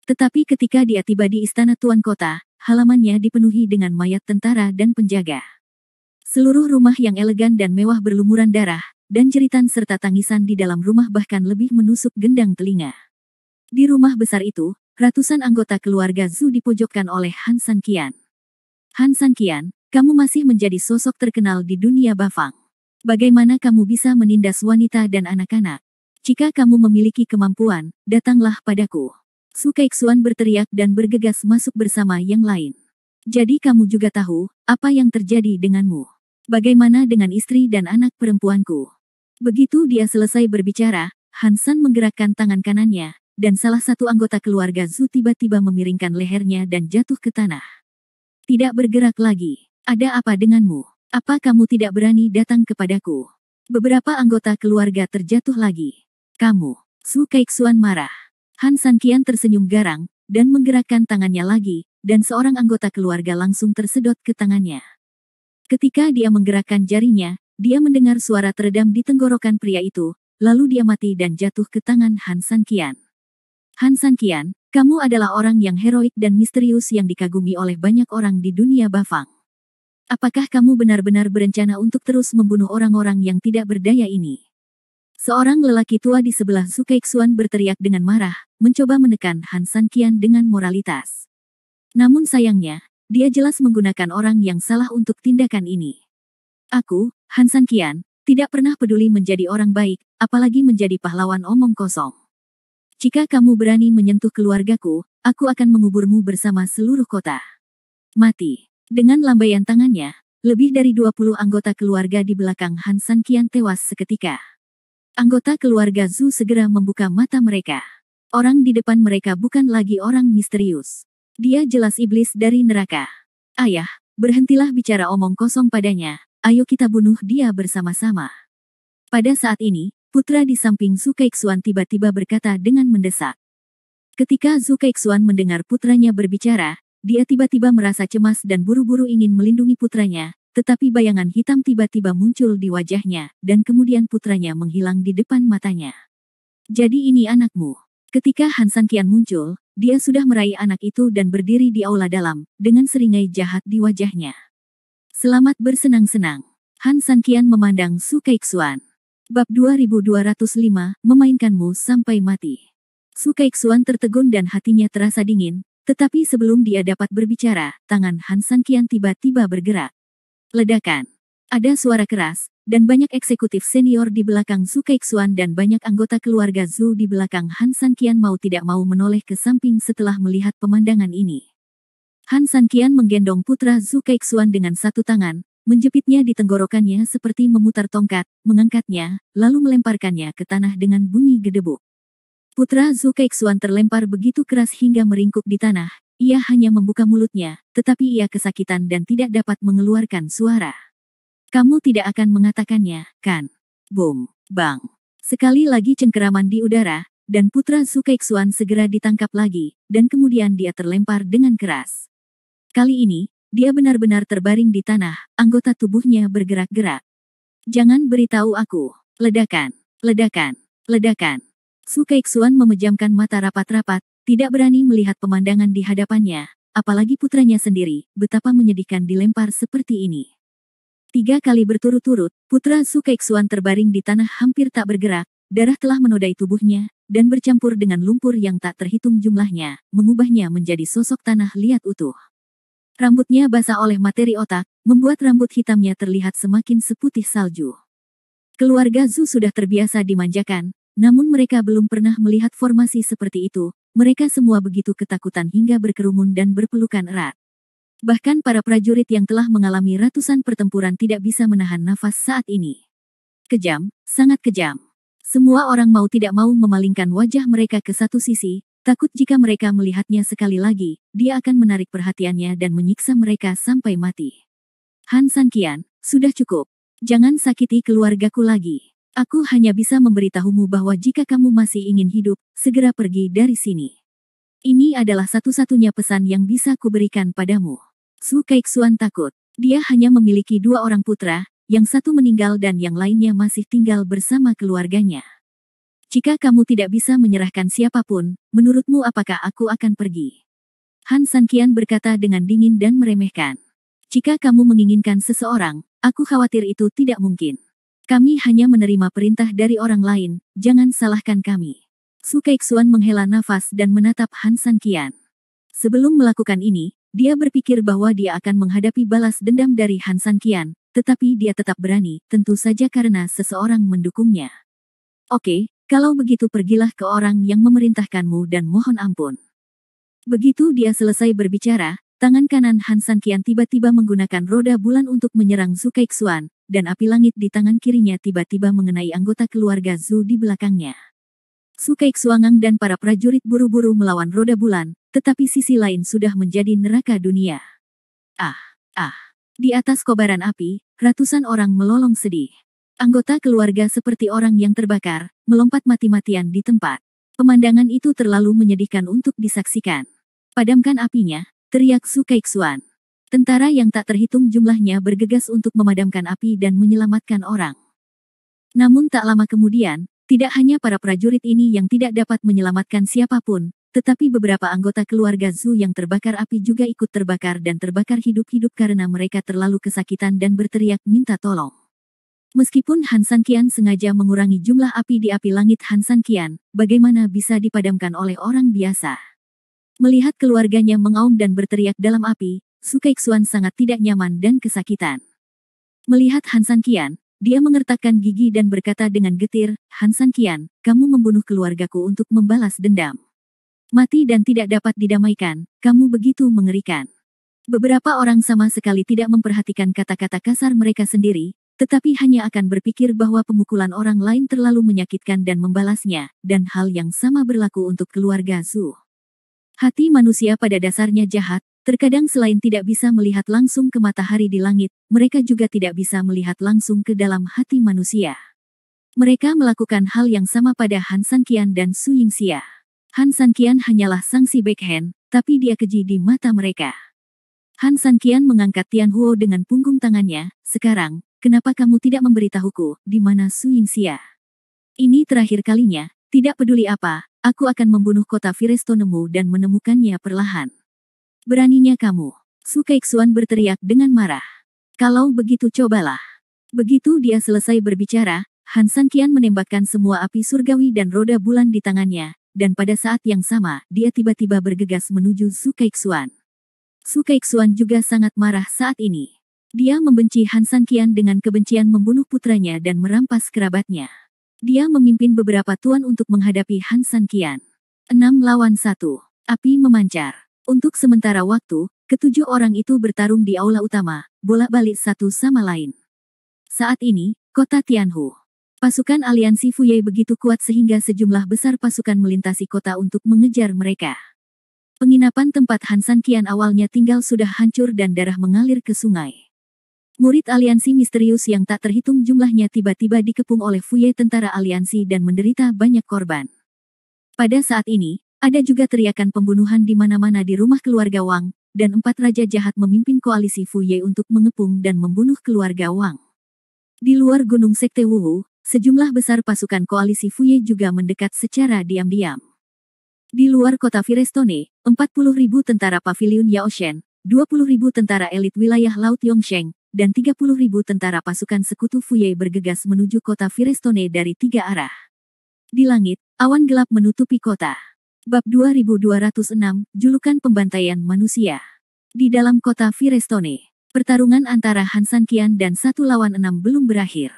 Tetapi ketika dia tiba di istana tuan kota, halamannya dipenuhi dengan mayat tentara dan penjaga. Seluruh rumah yang elegan dan mewah berlumuran darah, dan jeritan serta tangisan di dalam rumah bahkan lebih menusuk gendang telinga. Di rumah besar itu, ratusan anggota keluarga Zhu dipojokkan oleh Han San Qian. Han San Qian, Kamu masih menjadi sosok terkenal di dunia Bafang. Bagaimana kamu bisa menindas wanita dan anak-anak? Jika kamu memiliki kemampuan, datanglah padaku. Su Keixuan berteriak dan bergegas masuk bersama yang lain. Jadi kamu juga tahu, apa yang terjadi denganmu. Bagaimana dengan istri dan anak perempuanku? Begitu dia selesai berbicara, Han San menggerakkan tangan kanannya, dan salah satu anggota keluarga Zhu tiba-tiba memiringkan lehernya dan jatuh ke tanah. Tidak bergerak lagi. Ada apa denganmu? Apa kamu tidak berani datang kepadaku? Beberapa anggota keluarga terjatuh lagi. Kamu, Su Keixuan marah. Han Sanqian tersenyum garang, dan menggerakkan tangannya lagi, dan seorang anggota keluarga langsung tersedot ke tangannya. Ketika dia menggerakkan jarinya, dia mendengar suara teredam di tenggorokan pria itu, lalu dia mati dan jatuh ke tangan Han Sanqian. Han Sanqian, kamu adalah orang yang heroik dan misterius yang dikagumi oleh banyak orang di dunia Bafang. Apakah kamu benar-benar berencana untuk terus membunuh orang-orang yang tidak berdaya ini? Seorang lelaki tua di sebelah Su Keixuan berteriak dengan marah, mencoba menekan Han Sanqian dengan moralitas. Namun sayangnya, dia jelas menggunakan orang yang salah untuk tindakan ini. Aku, Han Sanqian, tidak pernah peduli menjadi orang baik, apalagi menjadi pahlawan omong kosong. Jika kamu berani menyentuh keluargaku, aku akan menguburmu bersama seluruh kota. Mati. Dengan lambaian tangannya, lebih dari 20 anggota keluarga di belakang Han Sanqian tewas seketika. Anggota keluarga Zhu segera membuka mata mereka. Orang di depan mereka bukan lagi orang misterius. Dia jelas iblis dari neraka. Ayah, berhentilah bicara omong kosong padanya, ayo kita bunuh dia bersama-sama. Pada saat ini, putra di samping Su Keixuan tiba-tiba berkata dengan mendesak. Ketika Su Keixuan mendengar putranya berbicara, dia tiba-tiba merasa cemas dan buru-buru ingin melindungi putranya, tetapi bayangan hitam tiba-tiba muncul di wajahnya, dan kemudian putranya menghilang di depan matanya. Jadi ini anakmu. Ketika Han Sanqian muncul, dia sudah meraih anak itu dan berdiri di aula dalam, dengan seringai jahat di wajahnya. Selamat bersenang-senang. Han Sanqian memandang Su Keixuan. Bab 2205, memainkanmu sampai mati. Su Keixuan tertegun dan hatinya terasa dingin, tetapi sebelum dia dapat berbicara, tangan Han Sanqian tiba-tiba bergerak. Ledakan. Ada suara keras, dan banyak eksekutif senior di belakang Su Keixuan dan banyak anggota keluarga Zhu di belakang Han Sanqian mau tidak mau menoleh ke samping setelah melihat pemandangan ini. Han Sanqian menggendong putra Su Keixuan dengan satu tangan, menjepitnya di tenggorokannya seperti memutar tongkat, mengangkatnya, lalu melemparkannya ke tanah dengan bunyi gedebuk. Putra Su Keixuan terlempar begitu keras hingga meringkuk di tanah, ia hanya membuka mulutnya, tetapi ia kesakitan dan tidak dapat mengeluarkan suara. Kamu tidak akan mengatakannya, kan? Boom, bang. Sekali lagi cengkeraman di udara, dan putra Su Keixuan segera ditangkap lagi, dan kemudian dia terlempar dengan keras. Kali ini, dia benar-benar terbaring di tanah, anggota tubuhnya bergerak-gerak. Jangan beritahu aku. Ledakan, ledakan, ledakan. Su Keixuan memejamkan mata rapat-rapat, tidak berani melihat pemandangan di hadapannya, apalagi putranya sendiri, betapa menyedihkan dilempar seperti ini. 3 kali berturut-turut, putra Su Keixuan terbaring di tanah hampir tak bergerak, darah telah menodai tubuhnya, dan bercampur dengan lumpur yang tak terhitung jumlahnya, mengubahnya menjadi sosok tanah liat utuh. Rambutnya basah oleh materi otak, membuat rambut hitamnya terlihat semakin seputih salju. Keluarga Zhu sudah terbiasa dimanjakan, namun mereka belum pernah melihat formasi seperti itu, mereka semua begitu ketakutan hingga berkerumun dan berpelukan erat. Bahkan para prajurit yang telah mengalami ratusan pertempuran tidak bisa menahan nafas saat ini. Kejam, sangat kejam. Semua orang mau tidak mau memalingkan wajah mereka ke satu sisi, takut jika mereka melihatnya sekali lagi, dia akan menarik perhatiannya dan menyiksa mereka sampai mati. Han Sanqian, sudah cukup. Jangan sakiti keluargaku lagi. Aku hanya bisa memberitahumu bahwa jika kamu masih ingin hidup, segera pergi dari sini. Ini adalah satu-satunya pesan yang bisa kuberikan padamu. Su Keixuan takut. Dia hanya memiliki 2 orang putra, yang satu meninggal dan yang lainnya masih tinggal bersama keluarganya. Jika kamu tidak bisa menyerahkan siapapun, menurutmu apakah aku akan pergi? Han Sanqian berkata dengan dingin dan meremehkan. Jika kamu menginginkan seseorang, aku khawatir itu tidak mungkin. Kami hanya menerima perintah dari orang lain, jangan salahkan kami. Su Keixuan menghela nafas dan menatap Han Sanqian. Sebelum melakukan ini, dia berpikir bahwa dia akan menghadapi balas dendam dari Han San Qian, tetapi dia tetap berani, tentu saja karena seseorang mendukungnya. Oke, kalau begitu pergilah ke orang yang memerintahkanmu dan mohon ampun. Begitu dia selesai berbicara, tangan kanan Han San Qian tiba-tiba menggunakan roda bulan untuk menyerang Zhu Keixuan, dan api langit di tangan kirinya tiba-tiba mengenai anggota keluarga Zhu di belakangnya. Zhu Keixuan dan para prajurit buru-buru melawan roda bulan, tetapi sisi lain sudah menjadi neraka dunia. Di atas kobaran api, ratusan orang melolong sedih. Anggota keluarga seperti orang yang terbakar, melompat mati-matian di tempat. Pemandangan itu terlalu menyedihkan untuk disaksikan. Padamkan apinya, teriak Zhu Keixuan. Tentara yang tak terhitung jumlahnya bergegas untuk memadamkan api dan menyelamatkan orang. Namun tak lama kemudian, tidak hanya para prajurit ini yang tidak dapat menyelamatkan siapapun, tetapi beberapa anggota keluarga Zhu yang terbakar api juga ikut terbakar dan terbakar hidup-hidup karena mereka terlalu kesakitan dan berteriak minta tolong. Meskipun Han San Qian sengaja mengurangi jumlah api di api langit Han San Qian, bagaimana bisa dipadamkan oleh orang biasa? Melihat keluarganya mengaum dan berteriak dalam api, Zhu Keixuan sangat tidak nyaman dan kesakitan. Melihat Han San Qian, dia mengertakkan gigi dan berkata dengan getir, Han San Qian, kamu membunuh keluargaku untuk membalas dendam. Mati dan tidak dapat didamaikan, kamu begitu mengerikan. Beberapa orang sama sekali tidak memperhatikan kata-kata kasar mereka sendiri, tetapi hanya akan berpikir bahwa pemukulan orang lain terlalu menyakitkan dan membalasnya, dan hal yang sama berlaku untuk keluarga Zhu. Hati manusia pada dasarnya jahat, terkadang selain tidak bisa melihat langsung ke matahari di langit, mereka juga tidak bisa melihat langsung ke dalam hati manusia. Mereka melakukan hal yang sama pada Han San Qian dan Su Yingxia. Han San Qian hanyalah sanksi backhand, tapi dia keji di mata mereka. Han San Qian mengangkat Tian Huo dengan punggung tangannya, sekarang, kenapa kamu tidak memberitahuku, di mana Su Yingxia? Ini terakhir kalinya, tidak peduli apa, aku akan membunuh kota Firestonemu dan menemukannya perlahan. Beraninya kamu, Zhu Keixuan berteriak dengan marah. Kalau begitu cobalah. Begitu dia selesai berbicara, Han San Qian menembakkan semua api surgawi dan roda bulan di tangannya, dan pada saat yang sama, dia tiba-tiba bergegas menuju Zhu Keixuan. Zhu Keixuan juga sangat marah saat ini. Dia membenci Han San Qian dengan kebencian membunuh putranya dan merampas kerabatnya. Dia memimpin beberapa tuan untuk menghadapi Han San Qian. 6 lawan 1. Api memancar. Untuk sementara waktu, ketujuh orang itu bertarung di aula utama, bolak-balik satu sama lain. Saat ini, kota Tianhu. Pasukan aliansi Fuyei begitu kuat sehingga sejumlah besar pasukan melintasi kota untuk mengejar mereka. Penginapan tempat Han San Qian awalnya tinggal sudah hancur dan darah mengalir ke sungai. Murid aliansi misterius yang tak terhitung jumlahnya tiba-tiba dikepung oleh Fuyei tentara aliansi dan menderita banyak korban. Pada saat ini, ada juga teriakan pembunuhan di mana-mana di rumah keluarga Wang, dan 4 raja jahat memimpin koalisi Fuyei untuk mengepung dan membunuh keluarga Wang. Di luar Gunung Sekte Wuhu, sejumlah besar pasukan koalisi Fuyei juga mendekat secara diam-diam. Di luar kota Firestone, 40.000 tentara pavilion Yaoshen, 20.000 tentara elit wilayah Laut Yongsheng, dan 30.000 tentara pasukan sekutu Fuyei bergegas menuju kota Firestone dari 3 arah. Di langit, awan gelap menutupi kota. Bab 2206, Julukan Pembantaian Manusia. Di dalam kota Firestone, pertarungan antara Han San Qian dan 1 lawan 6 belum berakhir.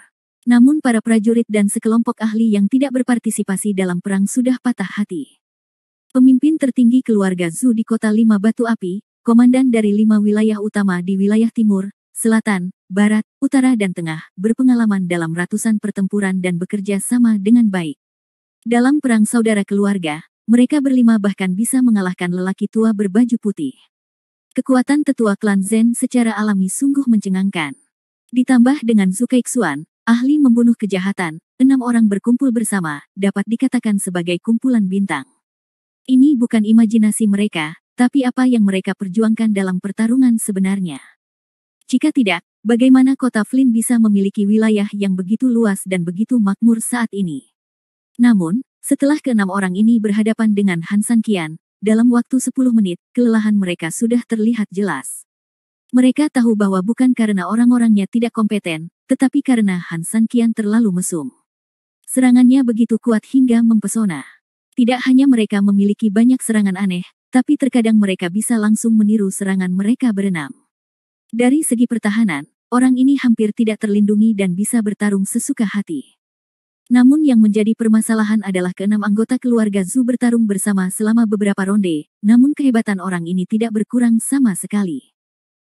Namun para prajurit dan sekelompok ahli yang tidak berpartisipasi dalam perang sudah patah hati. Pemimpin tertinggi keluarga Zhu di kota 5 Batu Api, komandan dari 5 wilayah utama di wilayah timur, selatan, barat, utara dan tengah, berpengalaman dalam ratusan pertempuran dan bekerja sama dengan baik. Dalam perang saudara keluarga, mereka berlima bahkan bisa mengalahkan lelaki tua berbaju putih. Kekuatan tetua klan Zen secara alami sungguh mencengangkan. Ditambah dengan Zhu Keixuan, ahli membunuh kejahatan, 6 orang berkumpul bersama, dapat dikatakan sebagai kumpulan bintang. Ini bukan imajinasi mereka, tapi apa yang mereka perjuangkan dalam pertarungan sebenarnya. Jika tidak, bagaimana kota Flynn bisa memiliki wilayah yang begitu luas dan begitu makmur saat ini? Namun, setelah ke-6 orang ini berhadapan dengan Han San Qian, dalam waktu 10 menit, kelelahan mereka sudah terlihat jelas. Mereka tahu bahwa bukan karena orang-orangnya tidak kompeten, tetapi karena Han San Qian terlalu mesum. Serangannya begitu kuat hingga mempesona. Tidak hanya mereka memiliki banyak serangan aneh, tapi terkadang mereka bisa langsung meniru serangan mereka berenam. Dari segi pertahanan, orang ini hampir tidak terlindungi dan bisa bertarung sesuka hati. Namun yang menjadi permasalahan adalah keenam anggota keluarga Zhu bertarung bersama selama beberapa ronde, namun kehebatan orang ini tidak berkurang sama sekali.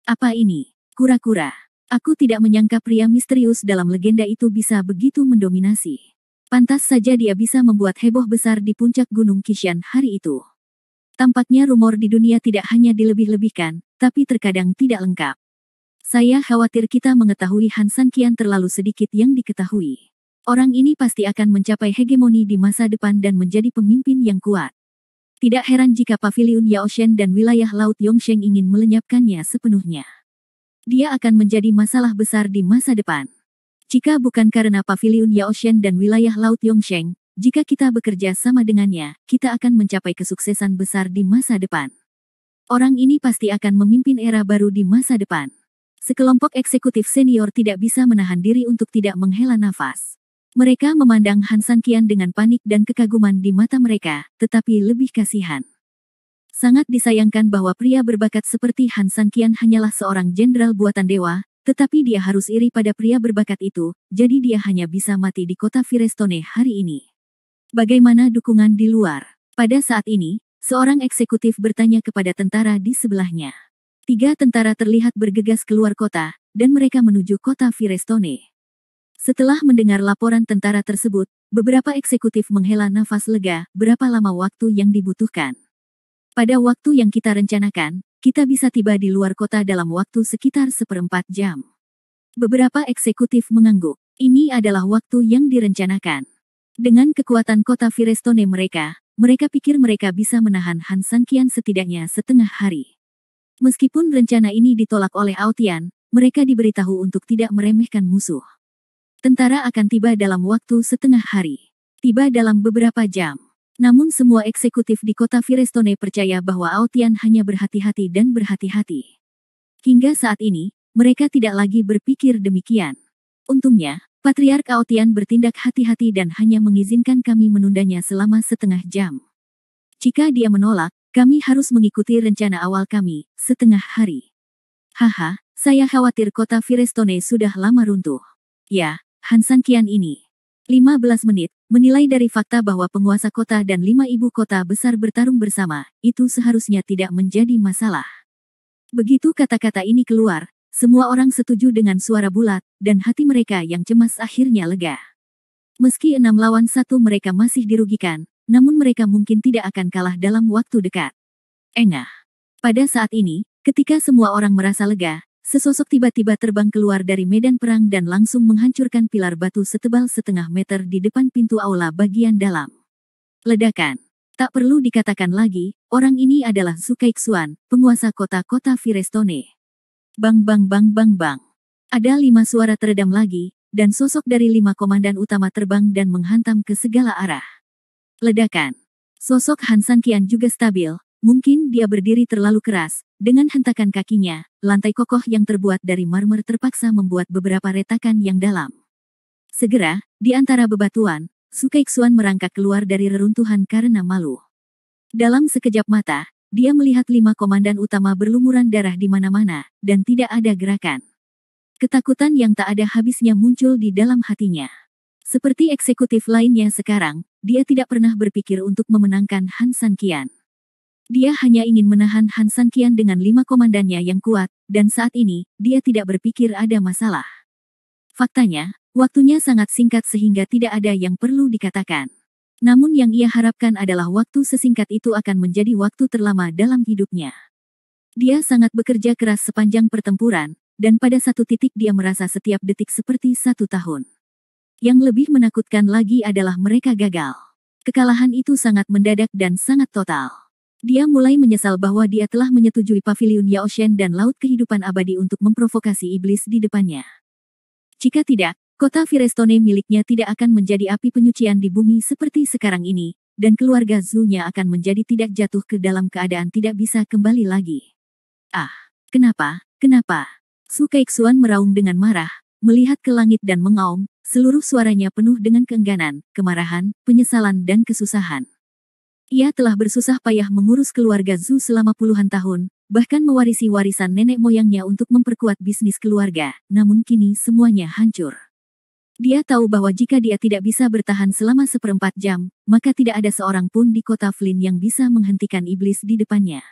Apa ini? Kura-kura. Aku tidak menyangka pria misterius dalam legenda itu bisa begitu mendominasi. Pantas saja dia bisa membuat heboh besar di puncak Gunung Qishan hari itu. Tampaknya rumor di dunia tidak hanya dilebih-lebihkan, tapi terkadang tidak lengkap. Saya khawatir kita mengetahui Han San Qian terlalu sedikit yang diketahui. Orang ini pasti akan mencapai hegemoni di masa depan dan menjadi pemimpin yang kuat. Tidak heran jika paviliun Yaoshen dan wilayah Laut Yongsheng ingin melenyapkannya sepenuhnya. Dia akan menjadi masalah besar di masa depan. Jika bukan karena paviliun Yaoshen dan wilayah Laut Yongsheng, jika kita bekerja sama dengannya, kita akan mencapai kesuksesan besar di masa depan. Orang ini pasti akan memimpin era baru di masa depan. Sekelompok eksekutif senior tidak bisa menahan diri untuk tidak menghela nafas. Mereka memandang Han San Qian dengan panik dan kekaguman di mata mereka, tetapi lebih kasihan. Sangat disayangkan bahwa pria berbakat seperti Han San Qian hanyalah seorang jenderal buatan dewa, tetapi dia harus iri pada pria berbakat itu, jadi dia hanya bisa mati di kota Firestone hari ini. Bagaimana dukungan di luar? Pada saat ini, seorang eksekutif bertanya kepada tentara di sebelahnya. 3 tentara terlihat bergegas keluar kota, dan mereka menuju kota Firestone. Setelah mendengar laporan tentara tersebut, beberapa eksekutif menghela nafas lega. Berapa lama waktu yang dibutuhkan? Pada waktu yang kita rencanakan, kita bisa tiba di luar kota dalam waktu sekitar 1/4 jam. Beberapa eksekutif mengangguk. Ini adalah waktu yang direncanakan. Dengan kekuatan kota Firestone mereka pikir mereka bisa menahan Han San Qian setidaknya setengah hari. Meskipun rencana ini ditolak oleh Aotian, mereka diberitahu untuk tidak meremehkan musuh. Tentara akan tiba dalam waktu setengah hari. Tiba dalam beberapa jam. Namun semua eksekutif di kota Firestone percaya bahwa Aotian hanya berhati-hati dan berhati-hati. Hingga saat ini, mereka tidak lagi berpikir demikian. Untungnya, Patriark Aotian bertindak hati-hati dan hanya mengizinkan kami menundanya selama setengah jam. Jika dia menolak, kami harus mengikuti rencana awal kami, setengah hari. Haha, saya khawatir kota Firestone sudah lama runtuh. Ya, Han San Qian ini. 15 menit, menilai dari fakta bahwa penguasa kota dan 5 ibu kota besar bertarung bersama, itu seharusnya tidak menjadi masalah. Begitu kata-kata ini keluar, semua orang setuju dengan suara bulat, dan hati mereka yang cemas akhirnya lega. Meski 6 lawan 1 mereka masih dirugikan, namun mereka mungkin tidak akan kalah dalam waktu dekat. Engah. Pada saat ini, ketika semua orang merasa lega, sesosok tiba-tiba terbang keluar dari medan perang dan langsung menghancurkan pilar batu setebal setengah meter di depan pintu aula bagian dalam. Ledakan. Tak perlu dikatakan lagi, orang ini adalah Zhu Keixuan, penguasa kota-kota Firestone. Bang bang bang bang bang. Ada 5 suara teredam lagi, dan sosok dari 5 komandan utama terbang dan menghantam ke segala arah. Ledakan. Sosok Han San Qian juga stabil. Mungkin dia berdiri terlalu keras, dengan hentakan kakinya, lantai kokoh yang terbuat dari marmer terpaksa membuat beberapa retakan yang dalam. Segera, di antara bebatuan, Zhu Keixuan merangkak keluar dari reruntuhan karena malu. Dalam sekejap mata, dia melihat 5 komandan utama berlumuran darah di mana-mana, dan tidak ada gerakan. Ketakutan yang tak ada habisnya muncul di dalam hatinya. Seperti eksekutif lainnya sekarang, dia tidak pernah berpikir untuk memenangkan Han San Qian. Dia hanya ingin menahan Han San Qian dengan 5 komandannya yang kuat, dan saat ini, dia tidak berpikir ada masalah. Faktanya, waktunya sangat singkat sehingga tidak ada yang perlu dikatakan. Namun yang ia harapkan adalah waktu sesingkat itu akan menjadi waktu terlama dalam hidupnya. Dia sangat bekerja keras sepanjang pertempuran, dan pada satu titik dia merasa setiap detik seperti 1 tahun. Yang lebih menakutkan lagi adalah mereka gagal. Kekalahan itu sangat mendadak dan sangat total. Dia mulai menyesal bahwa dia telah menyetujui paviliun Yaoshen dan laut kehidupan abadi untuk memprovokasi iblis di depannya. Jika tidak, kota Firestone miliknya tidak akan menjadi api penyucian di bumi seperti sekarang ini, dan keluarga Zhu-nya akan menjadi tidak jatuh ke dalam keadaan tidak bisa kembali lagi. Ah, kenapa? Zhu Keixuan meraung dengan marah, melihat ke langit dan mengaum, seluruh suaranya penuh dengan keengganan, kemarahan, penyesalan dan kesusahan. Ia telah bersusah payah mengurus keluarga Zhu selama puluhan tahun, bahkan mewarisi warisan nenek moyangnya untuk memperkuat bisnis keluarga, namun kini semuanya hancur. Dia tahu bahwa jika dia tidak bisa bertahan selama 1/4 jam, maka tidak ada seorang pun di kota Flynn yang bisa menghentikan iblis di depannya.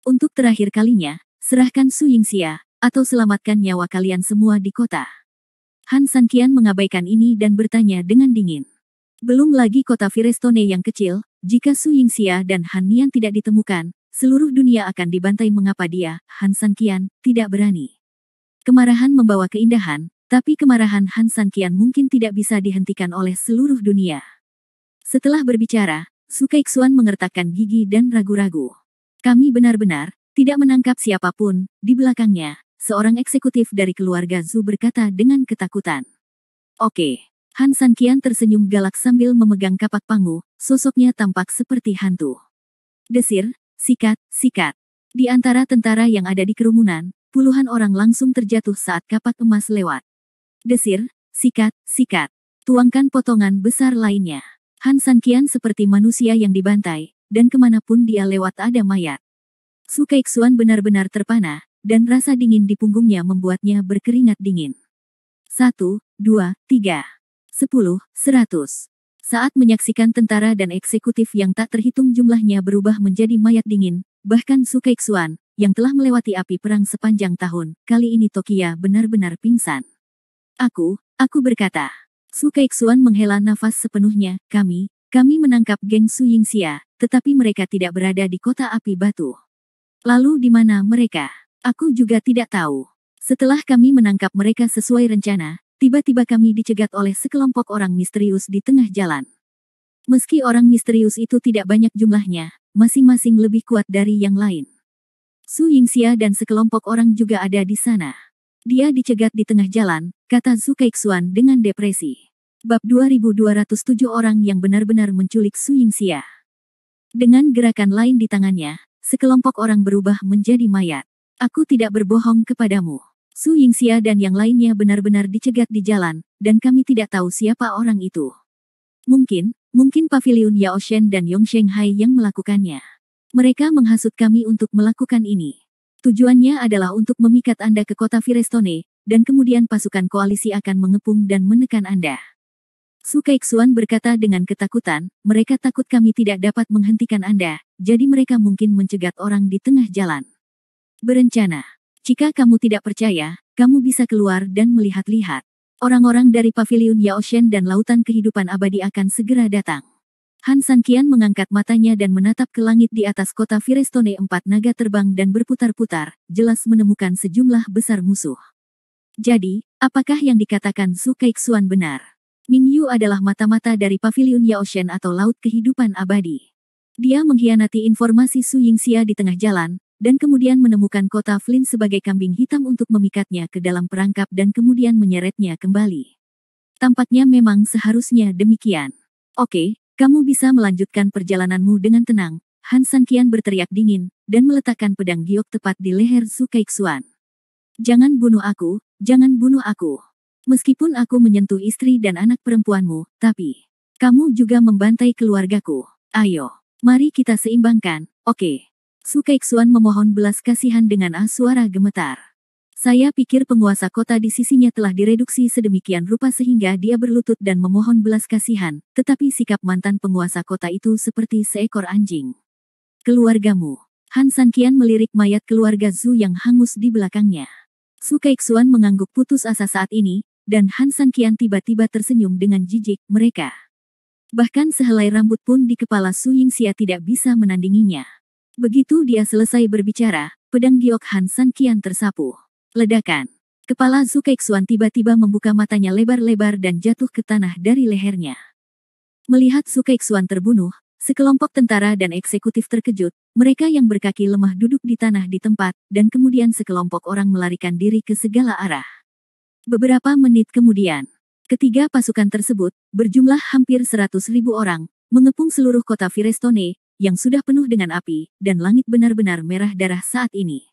Untuk terakhir kalinya, serahkan Su Yingxia, atau selamatkan nyawa kalian semua di kota. Han Sanqian mengabaikan ini dan bertanya dengan dingin. Belum lagi kota Firestone yang kecil, jika Su Yingxia dan Han Nian tidak ditemukan, seluruh dunia akan dibantai. Mengapa dia, Han Sanqian, tidak berani? Kemarahan membawa keindahan, tapi kemarahan Han Sanqian mungkin tidak bisa dihentikan oleh seluruh dunia. Setelah berbicara, Su Keixuan mengertakkan gigi dan ragu-ragu. Kami benar-benar tidak menangkap siapapun. Di belakangnya, seorang eksekutif dari keluarga Zhu berkata dengan ketakutan. Oke. Han Sanqian tersenyum galak sambil memegang kapak pangu, sosoknya tampak seperti hantu. Desir, sikat, sikat. Di antara tentara yang ada di kerumunan, puluhan orang langsung terjatuh saat kapak emas lewat. Desir, sikat, sikat. Tuangkan potongan besar lainnya. Han Sanqian seperti manusia yang dibantai, dan kemanapun dia lewat ada mayat. Su Keixuan benar-benar terpana, dan rasa dingin di punggungnya membuatnya berkeringat dingin. 1, 2, 3. 10, 100. Saat menyaksikan tentara dan eksekutif yang tak terhitung jumlahnya berubah menjadi mayat dingin, bahkan Su Keixuan, yang telah melewati api perang sepanjang tahun, kali ini Tokia benar-benar pingsan. Aku berkata. Su Keixuan menghela nafas sepenuhnya, kami menangkap geng Su Yingxia, tetapi mereka tidak berada di kota api batu. Lalu di mana mereka? Aku juga tidak tahu. Setelah kami menangkap mereka sesuai rencana, tiba-tiba kami dicegat oleh sekelompok orang misterius di tengah jalan. Meski orang misterius itu tidak banyak jumlahnya, masing-masing lebih kuat dari yang lain. Su Yingxia dan sekelompok orang juga ada di sana. Dia dicegat di tengah jalan, kata Su Keixuan dengan depresi. Bab 2207 orang yang benar-benar menculik Su Yingxia. Dengan gerakan lain di tangannya, sekelompok orang berubah menjadi mayat. Aku tidak berbohong kepadamu. Su Yingxia dan yang lainnya benar-benar dicegat di jalan, dan kami tidak tahu siapa orang itu. Mungkin Paviliun Yao Shen dan Yong Shanghai yang melakukannya. Mereka menghasut kami untuk melakukan ini. Tujuannya adalah untuk memikat Anda ke kota Firestone, dan kemudian pasukan koalisi akan mengepung dan menekan Anda. Su Keixuan berkata dengan ketakutan, mereka takut kami tidak dapat menghentikan Anda, jadi mereka mungkin mencegat orang di tengah jalan. Berencana. Jika kamu tidak percaya, kamu bisa keluar dan melihat-lihat. Orang-orang dari Paviliun Yao Shen dan Lautan Kehidupan Abadi akan segera datang. Han Sanqian mengangkat matanya dan menatap ke langit di atas kota Firestone. 4 naga terbang dan berputar-putar, jelas menemukan sejumlah besar musuh. Jadi, apakah yang dikatakan Su Keixuan benar? Ming Yu adalah mata-mata dari Paviliun Yao Shen atau Laut Kehidupan Abadi. Dia mengkhianati informasi Su Yingxia di tengah jalan, dan kemudian menemukan kota Flynn sebagai kambing hitam untuk memikatnya ke dalam perangkap dan kemudian menyeretnya kembali. Tampaknya memang seharusnya demikian. Oke, kamu bisa melanjutkan perjalananmu dengan tenang, Han Sanqian berteriak dingin, dan meletakkan pedang giok tepat di leher Su Keixuan. Jangan bunuh aku, jangan bunuh aku. Meskipun aku menyentuh istri dan anak perempuanmu, tapi kamu juga membantai keluargaku. Ayo, mari kita seimbangkan, oke? Su Keixuan memohon belas kasihan dengan suara gemetar. Saya pikir penguasa kota di sisinya telah direduksi sedemikian rupa sehingga dia berlutut dan memohon belas kasihan, tetapi sikap mantan penguasa kota itu seperti seekor anjing. Keluargamu. Han Sanqian melirik mayat keluarga Zhu yang hangus di belakangnya. Su Keixuan mengangguk putus asa saat ini, dan Han Sanqian tiba-tiba tersenyum dengan jijik. Mereka. Bahkan sehelai rambut pun di kepala Su Yingxia tidak bisa menandinginya. Begitu dia selesai berbicara, pedang giok Han Sanqian tersapu. Ledakan. Kepala Su Keixuan tiba-tiba membuka matanya lebar-lebar dan jatuh ke tanah dari lehernya. Melihat Su Keixuan terbunuh, sekelompok tentara dan eksekutif terkejut, mereka yang berkaki lemah duduk di tanah di tempat, dan kemudian sekelompok orang melarikan diri ke segala arah. Beberapa menit kemudian, ketiga pasukan tersebut, berjumlah hampir 100.000 orang, mengepung seluruh kota Firestone, yang sudah penuh dengan api, dan langit benar-benar merah darah saat ini.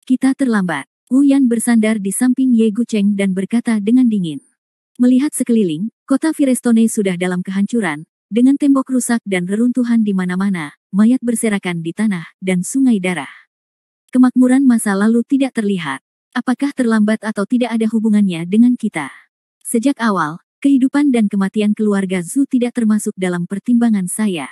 Kita terlambat. Wu Yan bersandar di samping Ye Gucheng dan berkata dengan dingin. Melihat sekeliling, kota Firestone sudah dalam kehancuran, dengan tembok rusak dan reruntuhan di mana-mana, mayat berserakan di tanah, dan sungai darah. Kemakmuran masa lalu tidak terlihat. Apakah terlambat atau tidak ada hubungannya dengan kita? Sejak awal, kehidupan dan kematian keluarga Zhu tidak termasuk dalam pertimbangan saya.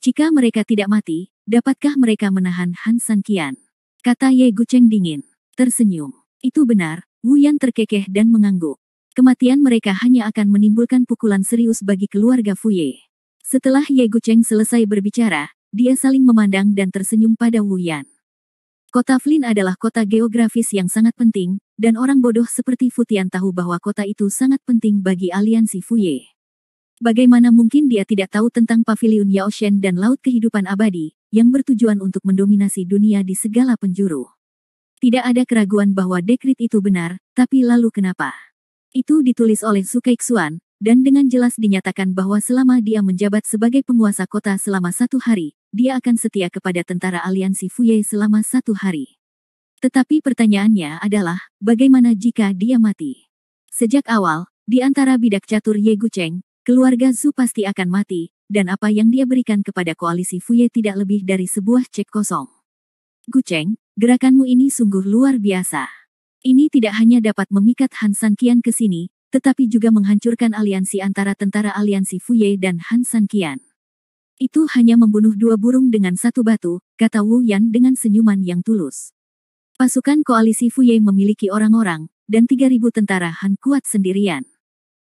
Jika mereka tidak mati, dapatkah mereka menahan Han Sanqian? Kata Ye Gucheng dingin. Tersenyum. Itu benar, Wu Yan terkekeh dan mengangguk. Kematian mereka hanya akan menimbulkan pukulan serius bagi keluarga Fuye. Setelah Ye Gucheng selesai berbicara, dia saling memandang dan tersenyum pada Wu Yan. Kota Flin adalah kota geografis yang sangat penting, dan orang bodoh seperti Futian tahu bahwa kota itu sangat penting bagi aliansi Fuye. Bagaimana mungkin dia tidak tahu tentang Paviliun Yaoshen dan Laut Kehidupan Abadi, yang bertujuan untuk mendominasi dunia di segala penjuru. Tidak ada keraguan bahwa dekrit itu benar, tapi lalu kenapa? Itu ditulis oleh Su Keixuan, dan dengan jelas dinyatakan bahwa selama dia menjabat sebagai penguasa kota selama 1 hari, dia akan setia kepada tentara aliansi Fuye selama 1 hari. Tetapi pertanyaannya adalah, bagaimana jika dia mati? Sejak awal, di antara bidak catur Ye Gucheng, keluarga Zhu pasti akan mati, dan apa yang dia berikan kepada koalisi Fuye tidak lebih dari sebuah cek kosong. Gucheng, gerakanmu ini sungguh luar biasa. Ini tidak hanya dapat memikat Han Sanqian ke sini, tetapi juga menghancurkan aliansi antara tentara aliansi Fuye dan Han Sanqian. Itu hanya membunuh 2 burung dengan 1 batu, kata Wu Yan dengan senyuman yang tulus. Pasukan koalisi Fuye memiliki orang-orang, dan 3.000 tentara Han kuat sendirian.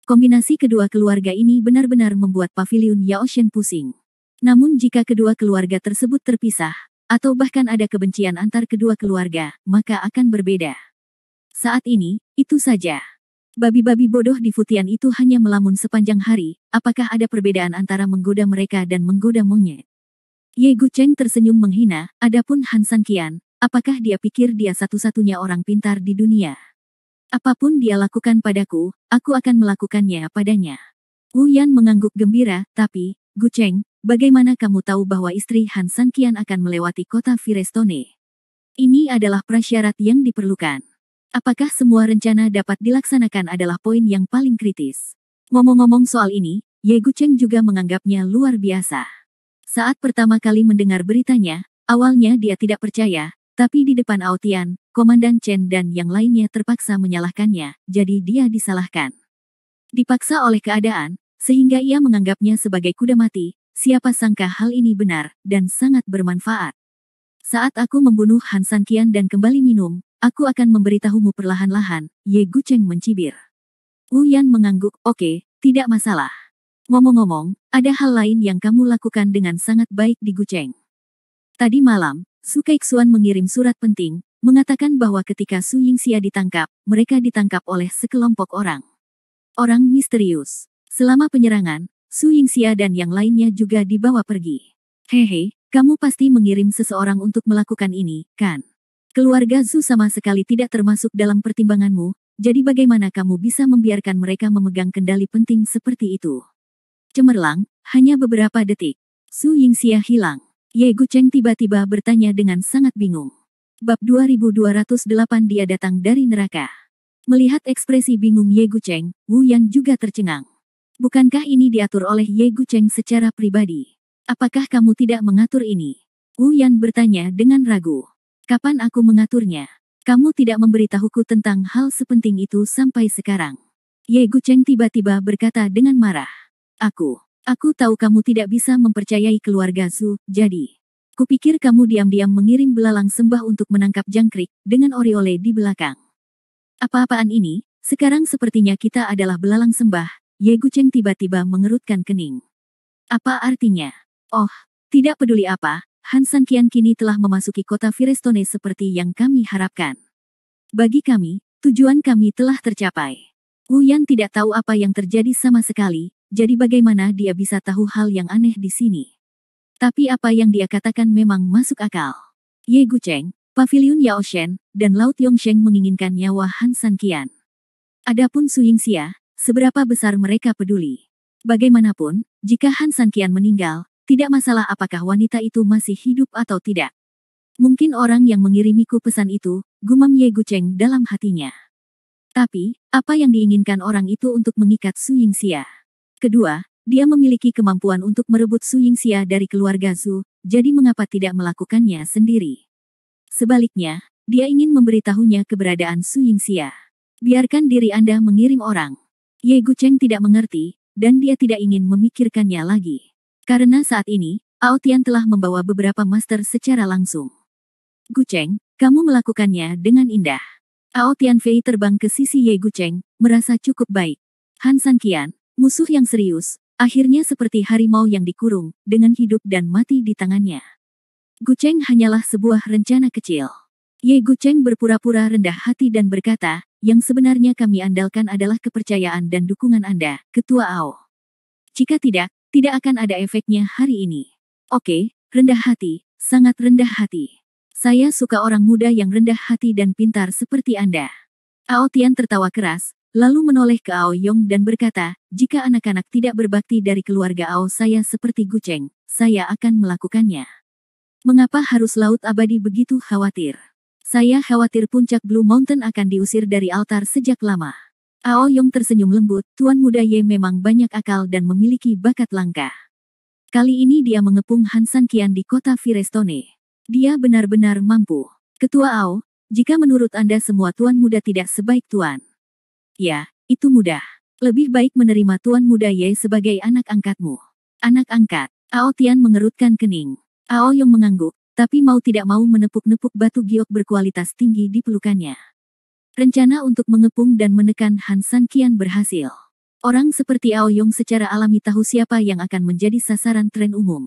Kombinasi kedua keluarga ini benar-benar membuat Paviliun Yaoshen pusing. Namun jika kedua keluarga tersebut terpisah, atau bahkan ada kebencian antar kedua keluarga, maka akan berbeda. Saat ini, itu saja. Babi-babi bodoh di Futian itu hanya melamun sepanjang hari, apakah ada perbedaan antara menggoda mereka dan menggoda monyet? Ye Gucheng tersenyum menghina, adapun Han Sanqian, apakah dia pikir dia satu-satunya orang pintar di dunia? Apapun dia lakukan padaku, aku akan melakukannya padanya. Wu Yan mengangguk gembira, tapi, Gucheng, bagaimana kamu tahu bahwa istri Han Sanqian akan melewati kota Firestone? Ini adalah prasyarat yang diperlukan. Apakah semua rencana dapat dilaksanakan adalah poin yang paling kritis. Ngomong-ngomong soal ini, Ye Gucheng juga menganggapnya luar biasa. Saat pertama kali mendengar beritanya, awalnya dia tidak percaya, tapi di depan Aotian, Komandan Chen dan yang lainnya terpaksa menyalahkannya, jadi dia disalahkan. Dipaksa oleh keadaan, sehingga ia menganggapnya sebagai kuda mati, siapa sangka hal ini benar, dan sangat bermanfaat. Saat aku membunuh Han Sanqian dan kembali minum, aku akan memberitahumu perlahan-lahan, Ye Gucheng mencibir. Wu Yan mengangguk, oke, tidak masalah. Ngomong-ngomong, ada hal lain yang kamu lakukan dengan sangat baik di Gucheng. Tadi malam, Su Keixuan mengirim surat penting, mengatakan bahwa ketika Su Yingxia ditangkap, mereka ditangkap oleh sekelompok orang. Orang misterius. Selama penyerangan, Su Yingxia dan yang lainnya juga dibawa pergi. Hehe, kamu pasti mengirim seseorang untuk melakukan ini, kan? Keluarga Zhu sama sekali tidak termasuk dalam pertimbanganmu, jadi bagaimana kamu bisa membiarkan mereka memegang kendali penting seperti itu? Cemerlang, hanya beberapa detik. Su Yingxia hilang. Ye Gucheng tiba-tiba bertanya dengan sangat bingung. Bab 2208 dia datang dari neraka. Melihat ekspresi bingung Ye Gucheng, Wu Yan juga tercengang. Bukankah ini diatur oleh Ye Gucheng secara pribadi? Apakah kamu tidak mengatur ini? Wu Yan bertanya dengan ragu. Kapan aku mengaturnya? Kamu tidak memberitahuku tentang hal sepenting itu sampai sekarang. Ye Gucheng tiba-tiba berkata dengan marah. Aku tahu kamu tidak bisa mempercayai keluarga Zhu, jadi. Kupikir kamu diam-diam mengirim belalang sembah untuk menangkap jangkrik, dengan Oriole di belakang. Apa-apaan ini, sekarang sepertinya kita adalah belalang sembah, Ye Gucheng tiba-tiba mengerutkan kening. Apa artinya? Oh, tidak peduli apa, Han Sanqian kini telah memasuki kota Firestone seperti yang kami harapkan. Bagi kami, tujuan kami telah tercapai. Wu Yan tidak tahu apa yang terjadi sama sekali, jadi bagaimana dia bisa tahu hal yang aneh di sini. Tapi apa yang dia katakan memang masuk akal. Ye Gucheng, Paviliun Yaoshen, dan Laut Yongsheng menginginkan nyawa Han Sanqian. Adapun Su Yingxia, seberapa besar mereka peduli. Bagaimanapun, jika Han Sanqian meninggal, tidak masalah apakah wanita itu masih hidup atau tidak. Mungkin orang yang mengirimiku pesan itu, gumam Ye Gucheng dalam hatinya. Tapi, apa yang diinginkan orang itu untuk mengikat Su Yingxia? Kedua, Dia memiliki kemampuan untuk merebut Su Yingxia dari keluarga Zhu, jadi mengapa tidak melakukannya sendiri? Sebaliknya, dia ingin memberitahunya keberadaan Su Yingxia. Biarkan diri Anda mengirim orang. Ye Gucheng tidak mengerti, dan dia tidak ingin memikirkannya lagi. Karena saat ini, Ao Tian telah membawa beberapa master secara langsung. Gucheng, kamu melakukannya dengan indah. Ao Tianfei terbang ke sisi Ye Gucheng, merasa cukup baik. Han Sanqian, musuh yang serius, akhirnya seperti harimau yang dikurung, dengan hidup dan mati di tangannya. Gucheng hanyalah sebuah rencana kecil. Ye Gucheng berpura-pura rendah hati dan berkata, yang sebenarnya kami andalkan adalah kepercayaan dan dukungan Anda, Ketua Ao. Jika tidak, tidak akan ada efeknya hari ini. Oke, rendah hati, sangat rendah hati. Saya suka orang muda yang rendah hati dan pintar seperti Anda. Ao Tian tertawa keras, lalu menoleh ke Ao Yong dan berkata, jika anak-anak tidak berbakti dari keluarga Ao saya seperti Gucheng, saya akan melakukannya. Mengapa harus Laut Abadi begitu khawatir? Saya khawatir puncak Blue Mountain akan diusir dari altar sejak lama. Ao Yong tersenyum lembut, Tuan Muda Ye memang banyak akal dan memiliki bakat langka. Kali ini dia mengepung Han Sanqian di kota Firestone. Dia benar-benar mampu. Ketua Ao, jika menurut Anda semua Tuan Muda tidak sebaik Tuan. Ya, itu mudah. Lebih baik menerima Tuan Muda Ye sebagai anak angkatmu. Anak angkat. Ao Tian mengerutkan kening. Ao Yong mengangguk, tapi mau tidak mau menepuk-nepuk batu giok berkualitas tinggi di pelukannya. Rencana untuk mengepung dan menekan Han Sanqian berhasil. Orang seperti Ao Yong secara alami tahu siapa yang akan menjadi sasaran tren umum.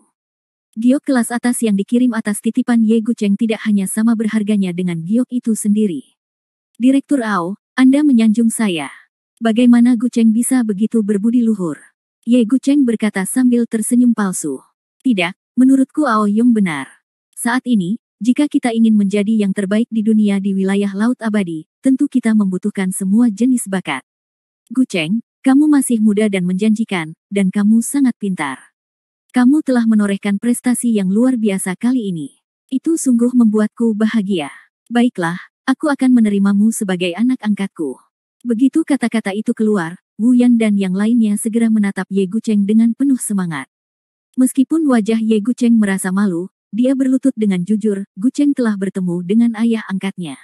Giok kelas atas yang dikirim atas titipan Ye Gucheng tidak hanya sama berharganya dengan giok itu sendiri. Direktur Ao, Anda menyanjung saya. Bagaimana Gucheng bisa begitu berbudi luhur? Ye Gucheng berkata sambil tersenyum palsu. Tidak, menurutku Ao Yong benar. Saat ini, jika kita ingin menjadi yang terbaik di dunia di wilayah Laut Abadi, tentu kita membutuhkan semua jenis bakat. Gucheng, kamu masih muda dan menjanjikan, dan kamu sangat pintar. Kamu telah menorehkan prestasi yang luar biasa kali ini. Itu sungguh membuatku bahagia. Baiklah, aku akan menerimamu sebagai anak angkatku. Begitu kata-kata itu keluar, Wu Yan dan yang lainnya segera menatap Ye Gucheng dengan penuh semangat. Meskipun wajah Ye Gucheng merasa malu, dia berlutut dengan jujur, Gucheng telah bertemu dengan ayah angkatnya.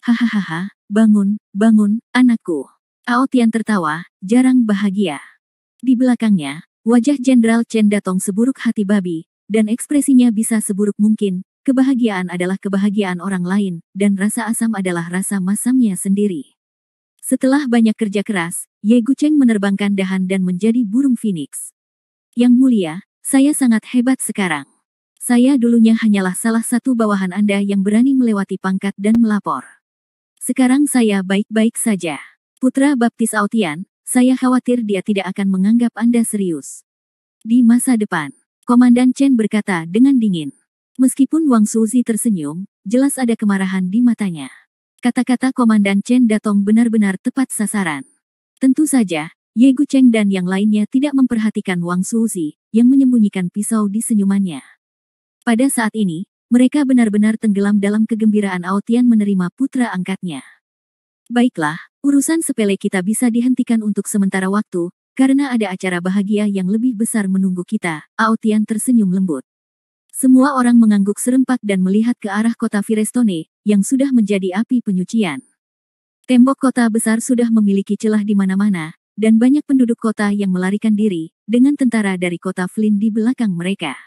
Hahaha, bangun, bangun, anakku. Ao Tian tertawa, jarang bahagia. Di belakangnya, wajah Jenderal Chen Datong seburuk hati babi, dan ekspresinya bisa seburuk mungkin. Kebahagiaan adalah kebahagiaan orang lain, dan rasa asam adalah rasa masamnya sendiri. Setelah banyak kerja keras, Ye Gucheng menerbangkan dahan dan menjadi burung phoenix. Yang mulia, saya sangat hebat sekarang. Saya dulunya hanyalah salah satu bawahan Anda yang berani melewati pangkat dan melapor. Sekarang saya baik-baik saja. Putra baptis Ao Tian, saya khawatir dia tidak akan menganggap Anda serius. Di masa depan, Komandan Chen berkata dengan dingin. Meskipun Wang Suzi tersenyum, jelas ada kemarahan di matanya. Kata-kata Komandan Chen Datong benar-benar tepat sasaran. Tentu saja, Ye Gucheng dan yang lainnya tidak memperhatikan Wang Suzi, yang menyembunyikan pisau di senyumannya. Pada saat ini, mereka benar-benar tenggelam dalam kegembiraan Ao Tian menerima putra angkatnya. Baiklah, urusan sepele kita bisa dihentikan untuk sementara waktu, karena ada acara bahagia yang lebih besar menunggu kita, Ao Tian tersenyum lembut. Semua orang mengangguk serempak dan melihat ke arah kota Firestone, yang sudah menjadi api penyucian. Tembok kota besar sudah memiliki celah di mana-mana, dan banyak penduduk kota yang melarikan diri, dengan tentara dari kota Flynn di belakang mereka.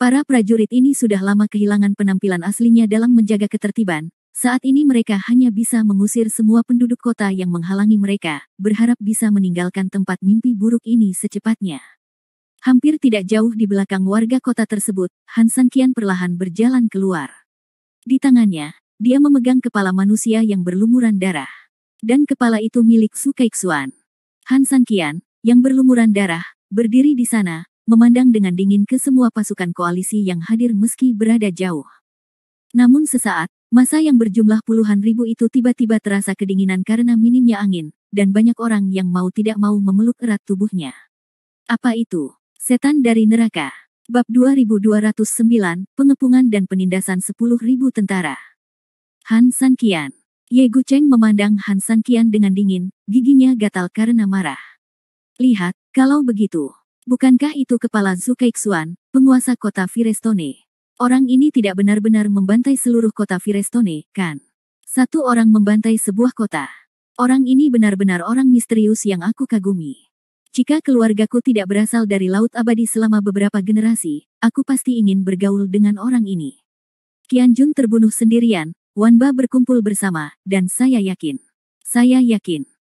Para prajurit ini sudah lama kehilangan penampilan aslinya dalam menjaga ketertiban, saat ini mereka hanya bisa mengusir semua penduduk kota yang menghalangi mereka, berharap bisa meninggalkan tempat mimpi buruk ini secepatnya. Hampir tidak jauh di belakang warga kota tersebut, Han Sanqian perlahan berjalan keluar. Di tangannya, dia memegang kepala manusia yang berlumuran darah. Dan kepala itu milik Su Keixuan. Han Sanqian, yang berlumuran darah, berdiri di sana, memandang dengan dingin ke semua pasukan koalisi yang hadir meski berada jauh. Namun sesaat, massa yang berjumlah puluhan ribu itu tiba-tiba terasa kedinginan karena minimnya angin, dan banyak orang yang mau tidak mau memeluk erat tubuhnya. Apa itu? Setan dari neraka. Bab 2209, Pengepungan dan Penindasan 10.000 tentara. Han Sanqian. Ye Gucheng memandang Han Sanqian dengan dingin, giginya gatal karena marah. Lihat, kalau begitu. Bukankah itu kepala Zhu Keixuan, penguasa kota Firestone? Orang ini tidak benar-benar membantai seluruh kota Firestone, kan? Satu orang membantai sebuah kota. Orang ini benar-benar orang misterius yang aku kagumi. Jika keluargaku tidak berasal dari Laut Abadi selama beberapa generasi, aku pasti ingin bergaul dengan orang ini. Qianjun terbunuh sendirian, Wanba berkumpul bersama, dan saya yakin,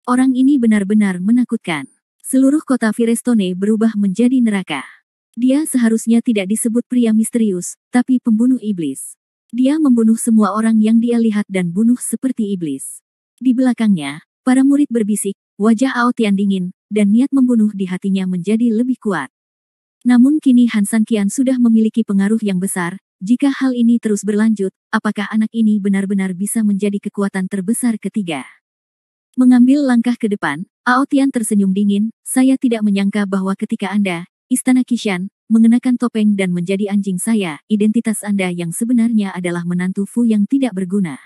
orang ini benar-benar menakutkan. Seluruh kota Firestone berubah menjadi neraka. Dia seharusnya tidak disebut pria misterius, tapi pembunuh iblis. Dia membunuh semua orang yang dia lihat dan bunuh seperti iblis. Di belakangnya, para murid berbisik, wajah Ao Tian dingin, dan niat membunuh di hatinya menjadi lebih kuat. Namun kini Han Sanqian sudah memiliki pengaruh yang besar. Jika hal ini terus berlanjut, apakah anak ini benar-benar bisa menjadi kekuatan terbesar ketiga? Mengambil langkah ke depan, Ao Tian tersenyum dingin, saya tidak menyangka bahwa ketika Anda, Istana Qishan, mengenakan topeng dan menjadi anjing saya, identitas Anda yang sebenarnya adalah menantu Fu yang tidak berguna.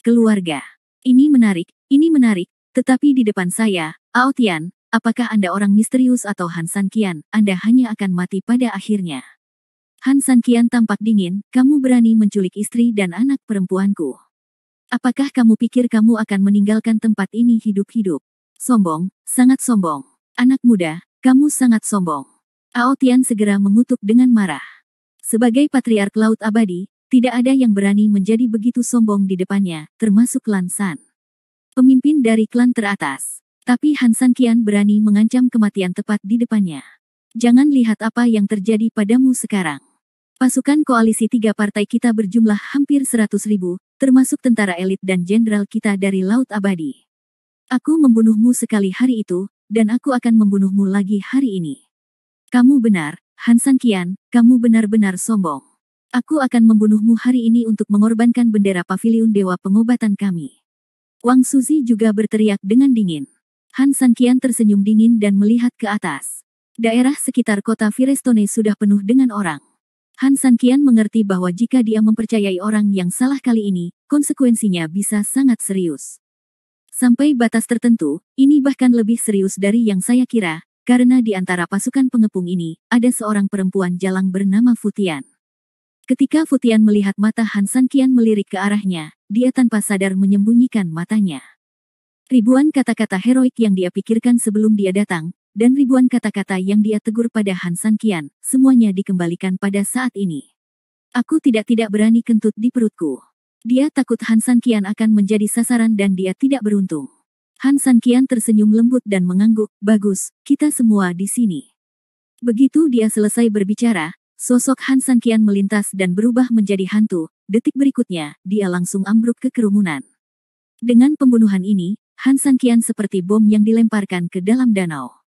Keluarga. Ini menarik, tetapi di depan saya, Ao Tian, apakah Anda orang misterius atau Han Sanqian, Anda hanya akan mati pada akhirnya. Han Sanqian tampak dingin, kamu berani menculik istri dan anak perempuanku. Apakah kamu pikir kamu akan meninggalkan tempat ini hidup-hidup? Sombong, sangat sombong. Anak muda, kamu sangat sombong. Ao Tian segera mengutuk dengan marah. Sebagai patriark Laut Abadi, tidak ada yang berani menjadi begitu sombong di depannya, termasuk Lan San. Pemimpin dari klan teratas. Tapi Han Sanqian berani mengancam kematian tepat di depannya. Jangan lihat apa yang terjadi padamu sekarang. Pasukan koalisi 3 partai kita berjumlah hampir 100.000, termasuk tentara elit dan jenderal kita dari Laut Abadi. Aku membunuhmu sekali hari itu, dan aku akan membunuhmu lagi hari ini. Kamu benar, Han Sanqian, kamu benar-benar sombong. Aku akan membunuhmu hari ini untuk mengorbankan bendera paviliun Dewa Pengobatan kami. Wang Suzi juga berteriak dengan dingin. Han Sanqian tersenyum dingin dan melihat ke atas. Daerah sekitar kota Firestone sudah penuh dengan orang. Han Sanqian mengerti bahwa jika dia mempercayai orang yang salah kali ini, konsekuensinya bisa sangat serius. Sampai batas tertentu, ini bahkan lebih serius dari yang saya kira, karena di antara pasukan pengepung ini, ada seorang perempuan jalang bernama Futian. Ketika Futian melihat mata Han Sanqian melirik ke arahnya, dia tanpa sadar menyembunyikan matanya. Ribuan kata-kata heroik yang dia pikirkan sebelum dia datang, dan ribuan kata-kata yang dia tegur pada Han Sanqian, semuanya dikembalikan pada saat ini. Aku tidak berani kentut di perutku. Dia takut Han Sanqian akan menjadi sasaran dan dia tidak beruntung. Han Sanqian tersenyum lembut dan mengangguk, bagus, kita semua di sini. Begitu dia selesai berbicara, sosok Han Sanqian melintas dan berubah menjadi hantu, detik berikutnya, dia langsung ambruk ke kerumunan. Dengan pembunuhan ini, Han Sanqian seperti bom yang dilemparkan ke dalam danau.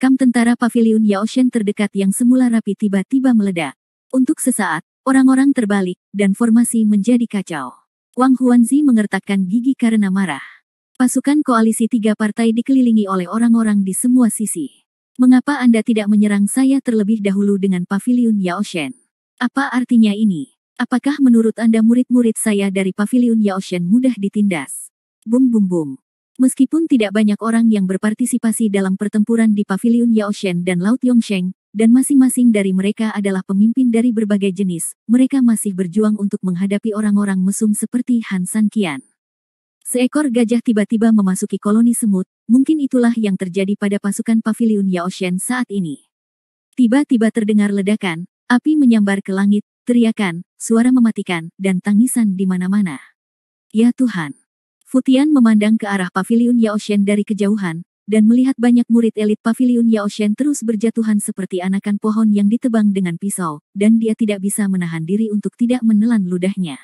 Kamp tentara paviliun Yaoshen terdekat yang semula rapi tiba-tiba meledak. Untuk sesaat, orang-orang terbalik, dan formasi menjadi kacau. Wang Huanzi mengertakkan gigi karena marah. Pasukan koalisi 3 partai dikelilingi oleh orang-orang di semua sisi. Mengapa Anda tidak menyerang saya terlebih dahulu dengan paviliun Yaoshen? Apa artinya ini? Apakah menurut Anda murid-murid saya dari paviliun Yaoshen mudah ditindas? Bum bum bum. Meskipun tidak banyak orang yang berpartisipasi dalam pertempuran di paviliun Yaoshen dan Laut Yongsheng, dan masing-masing dari mereka adalah pemimpin dari berbagai jenis, mereka masih berjuang untuk menghadapi orang-orang mesum seperti Han Sanqian. Seekor gajah tiba-tiba memasuki koloni semut, mungkin itulah yang terjadi pada pasukan paviliun Yaoshen saat ini. Tiba-tiba terdengar ledakan, api menyambar ke langit, teriakan, suara mematikan, dan tangisan di mana-mana. Ya Tuhan! Futian memandang ke arah paviliun Yaoshen dari kejauhan, dan melihat banyak murid elit paviliun Yaoshen terus berjatuhan seperti anakan pohon yang ditebang dengan pisau, dan dia tidak bisa menahan diri untuk tidak menelan ludahnya.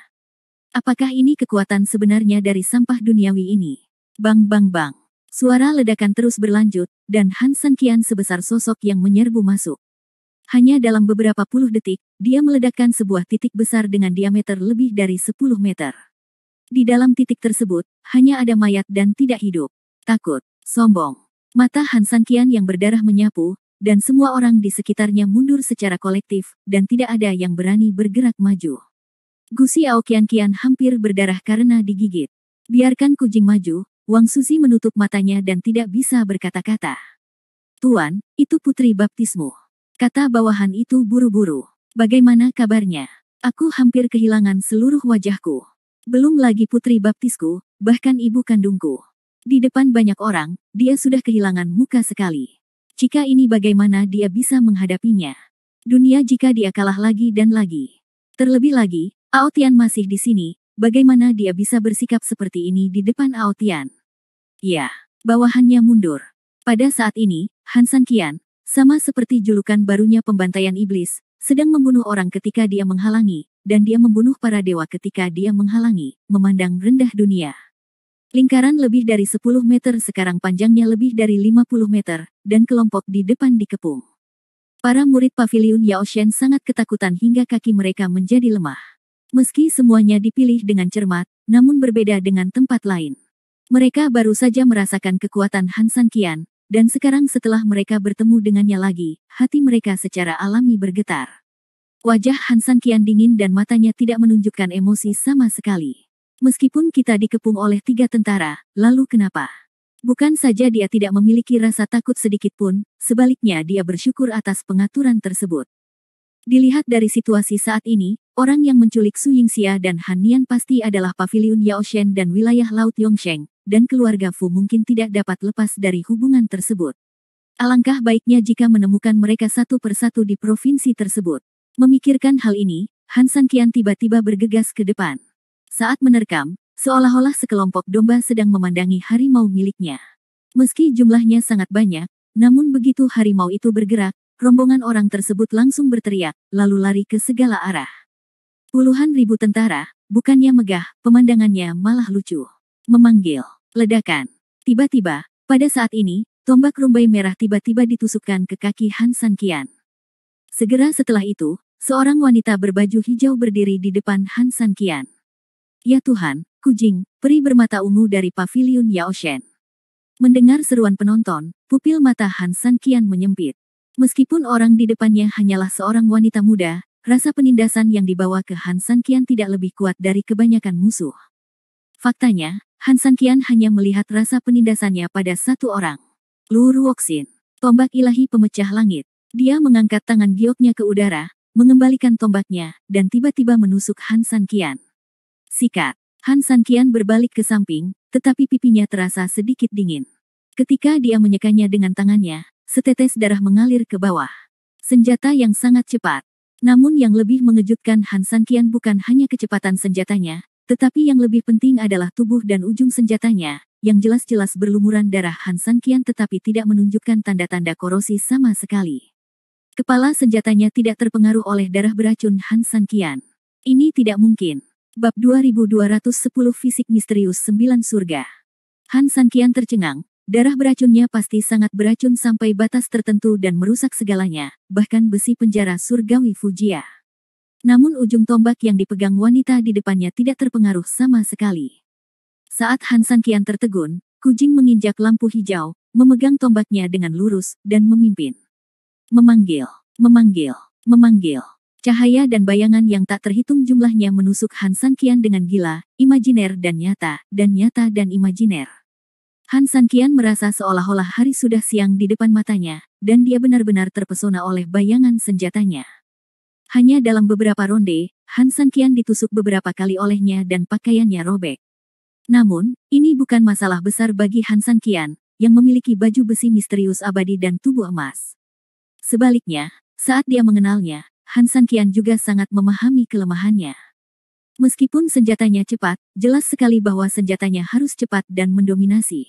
Apakah ini kekuatan sebenarnya dari sampah duniawi ini? Bang bang bang. Suara ledakan terus berlanjut, dan Han Sanqian sebesar sosok yang menyerbu masuk. Hanya dalam beberapa puluh detik, dia meledakkan sebuah titik besar dengan diameter lebih dari 10 meter. Di dalam titik tersebut, hanya ada mayat dan tidak hidup. Takut, sombong. Mata Han Sanqian yang berdarah menyapu, dan semua orang di sekitarnya mundur secara kolektif, dan tidak ada yang berani bergerak maju. Gusi Ao Qianqian hampir berdarah karena digigit. Biarkan Kujing maju, Wang Suzi menutup matanya dan tidak bisa berkata-kata. Tuan, itu putri baptismu. Kata bawahan itu buru-buru. Bagaimana kabarnya? Aku hampir kehilangan seluruh wajahku. Belum lagi putri baptisku, bahkan ibu kandungku. Di depan banyak orang, dia sudah kehilangan muka sekali. Jika ini bagaimana dia bisa menghadapinya? Dunia jika dia kalah lagi dan lagi. Terlebih lagi, Aotian masih di sini, bagaimana dia bisa bersikap seperti ini di depan Aotian? Ya, bawahannya mundur. Pada saat ini, Han Sanqian, sama seperti julukan barunya pembantaian iblis, sedang membunuh orang ketika dia menghalangi, dan dia membunuh para dewa ketika dia menghalangi, memandang rendah dunia. Lingkaran lebih dari 10 meter sekarang panjangnya lebih dari 50 meter, dan kelompok di depan dikepung. Para murid paviliun Yaoshen sangat ketakutan hingga kaki mereka menjadi lemah. Meski semuanya dipilih dengan cermat, namun berbeda dengan tempat lain. Mereka baru saja merasakan kekuatan Han Sanqian, dan sekarang setelah mereka bertemu dengannya lagi, hati mereka secara alami bergetar. Wajah Han Sanqian dingin dan matanya tidak menunjukkan emosi sama sekali. Meskipun kita dikepung oleh 3 tentara, lalu kenapa? Bukan saja dia tidak memiliki rasa takut sedikit pun, sebaliknya dia bersyukur atas pengaturan tersebut. Dilihat dari situasi saat ini, orang yang menculik Su Yingxia dan Han Nian pasti adalah paviliun Yaoshen dan wilayah Laut Yongsheng, dan keluarga Fu mungkin tidak dapat lepas dari hubungan tersebut. Alangkah baiknya jika menemukan mereka satu persatu di provinsi tersebut. Memikirkan hal ini, Han Sanqian tiba-tiba bergegas ke depan. Saat menerkam, seolah-olah sekelompok domba sedang memandangi harimau miliknya. Meski jumlahnya sangat banyak, namun begitu harimau itu bergerak, rombongan orang tersebut langsung berteriak, lalu lari ke segala arah. Puluhan ribu tentara, bukannya megah, pemandangannya malah lucu. Memanggil, ledakan. Tiba-tiba, pada saat ini, tombak rumbai merah tiba-tiba ditusukkan ke kaki Han Sanqian. Segera setelah itu, seorang wanita berbaju hijau berdiri di depan Han Sanqian. Ya Tuhan, Kujing, peri bermata ungu dari paviliun Yaoshen. Mendengar seruan penonton, pupil mata Han Sanqian menyempit. Meskipun orang di depannya hanyalah seorang wanita muda, rasa penindasan yang dibawa ke Han Sanqian tidak lebih kuat dari kebanyakan musuh. Faktanya, Han Sanqian hanya melihat rasa penindasannya pada satu orang. Lu Ruoxin, tombak ilahi pemecah langit. Dia mengangkat tangan gioknya ke udara, mengembalikan tombaknya, dan tiba-tiba menusuk Han Sanqian. Sikat. Han Sanqian berbalik ke samping, tetapi pipinya terasa sedikit dingin. Ketika dia menyekanya dengan tangannya, setetes darah mengalir ke bawah. Senjata yang sangat cepat. Namun yang lebih mengejutkan Han Sanqian bukan hanya kecepatan senjatanya, tetapi yang lebih penting adalah tubuh dan ujung senjatanya, yang jelas-jelas berlumuran darah Han Sanqian tetapi tidak menunjukkan tanda-tanda korosi sama sekali. Kepala senjatanya tidak terpengaruh oleh darah beracun Han Sanqian. Ini tidak mungkin. Bab 2210 Fisik Misterius 9 Surga. Han Sanqian tercengang, darah beracunnya pasti sangat beracun sampai batas tertentu dan merusak segalanya, bahkan besi penjara surgawi Fujia. Namun ujung tombak yang dipegang wanita di depannya tidak terpengaruh sama sekali. Saat Han Sanqian tertegun, Kujing menginjak lampu hijau, memegang tombaknya dengan lurus, dan memimpin. Memanggil, memanggil, memanggil. Cahaya dan bayangan yang tak terhitung jumlahnya menusuk Han Sanqian dengan gila, imajiner dan nyata, dan nyata dan imajiner. Han Sanqian merasa seolah-olah hari sudah siang di depan matanya, dan dia benar-benar terpesona oleh bayangan senjatanya. Hanya dalam beberapa ronde, Han Sanqian ditusuk beberapa kali olehnya dan pakaiannya robek. Namun, ini bukan masalah besar bagi Han Sanqian, yang memiliki baju besi misterius abadi dan tubuh emas. Sebaliknya, saat dia mengenalnya, Han Sanqian juga sangat memahami kelemahannya. Meskipun senjatanya cepat, jelas sekali bahwa senjatanya harus cepat dan mendominasi.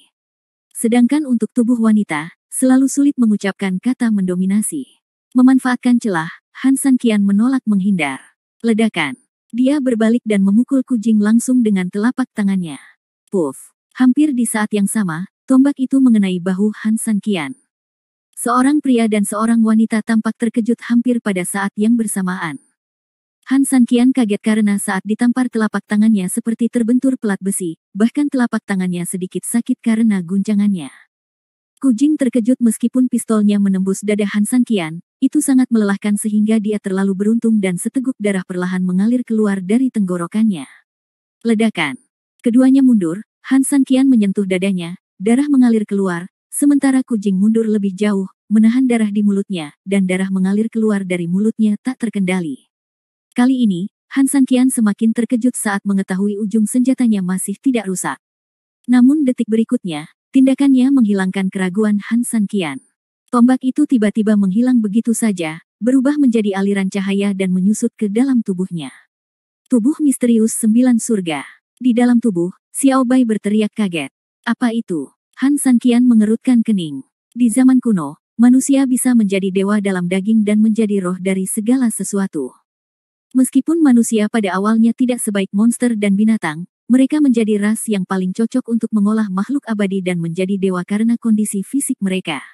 Sedangkan untuk tubuh wanita, selalu sulit mengucapkan kata mendominasi. Memanfaatkan celah, Han Sanqian menolak menghindar. Ledakan. Dia berbalik dan memukul Kujing langsung dengan telapak tangannya. Puff. Hampir di saat yang sama, tombak itu mengenai bahu Han Sanqian. Seorang pria dan seorang wanita tampak terkejut hampir pada saat yang bersamaan. Han Sanqian kaget karena saat ditampar telapak tangannya seperti terbentur pelat besi, bahkan telapak tangannya sedikit sakit karena guncangannya. Kujing terkejut meskipun pistolnya menembus dada Han Sanqian, itu sangat melelahkan sehingga dia terlalu beruntung dan seteguk darah perlahan mengalir keluar dari tenggorokannya. Ledakan. Keduanya mundur, Han Sanqian menyentuh dadanya, darah mengalir keluar, sementara Kujing mundur lebih jauh, menahan darah di mulutnya, dan darah mengalir keluar dari mulutnya tak terkendali. Kali ini, Han Sanqian semakin terkejut saat mengetahui ujung senjatanya masih tidak rusak. Namun detik berikutnya, tindakannya menghilangkan keraguan Han Sanqian. Tombak itu tiba-tiba menghilang begitu saja, berubah menjadi aliran cahaya dan menyusut ke dalam tubuhnya. Tubuh misterius 9 surga. Di dalam tubuh, Xiao Bai berteriak kaget. Apa itu? Han Sanqian mengerutkan kening. Di zaman kuno, manusia bisa menjadi dewa dalam daging dan menjadi roh dari segala sesuatu. Meskipun manusia pada awalnya tidak sebaik monster dan binatang, mereka menjadi ras yang paling cocok untuk mengolah makhluk abadi dan menjadi dewa karena kondisi fisik mereka.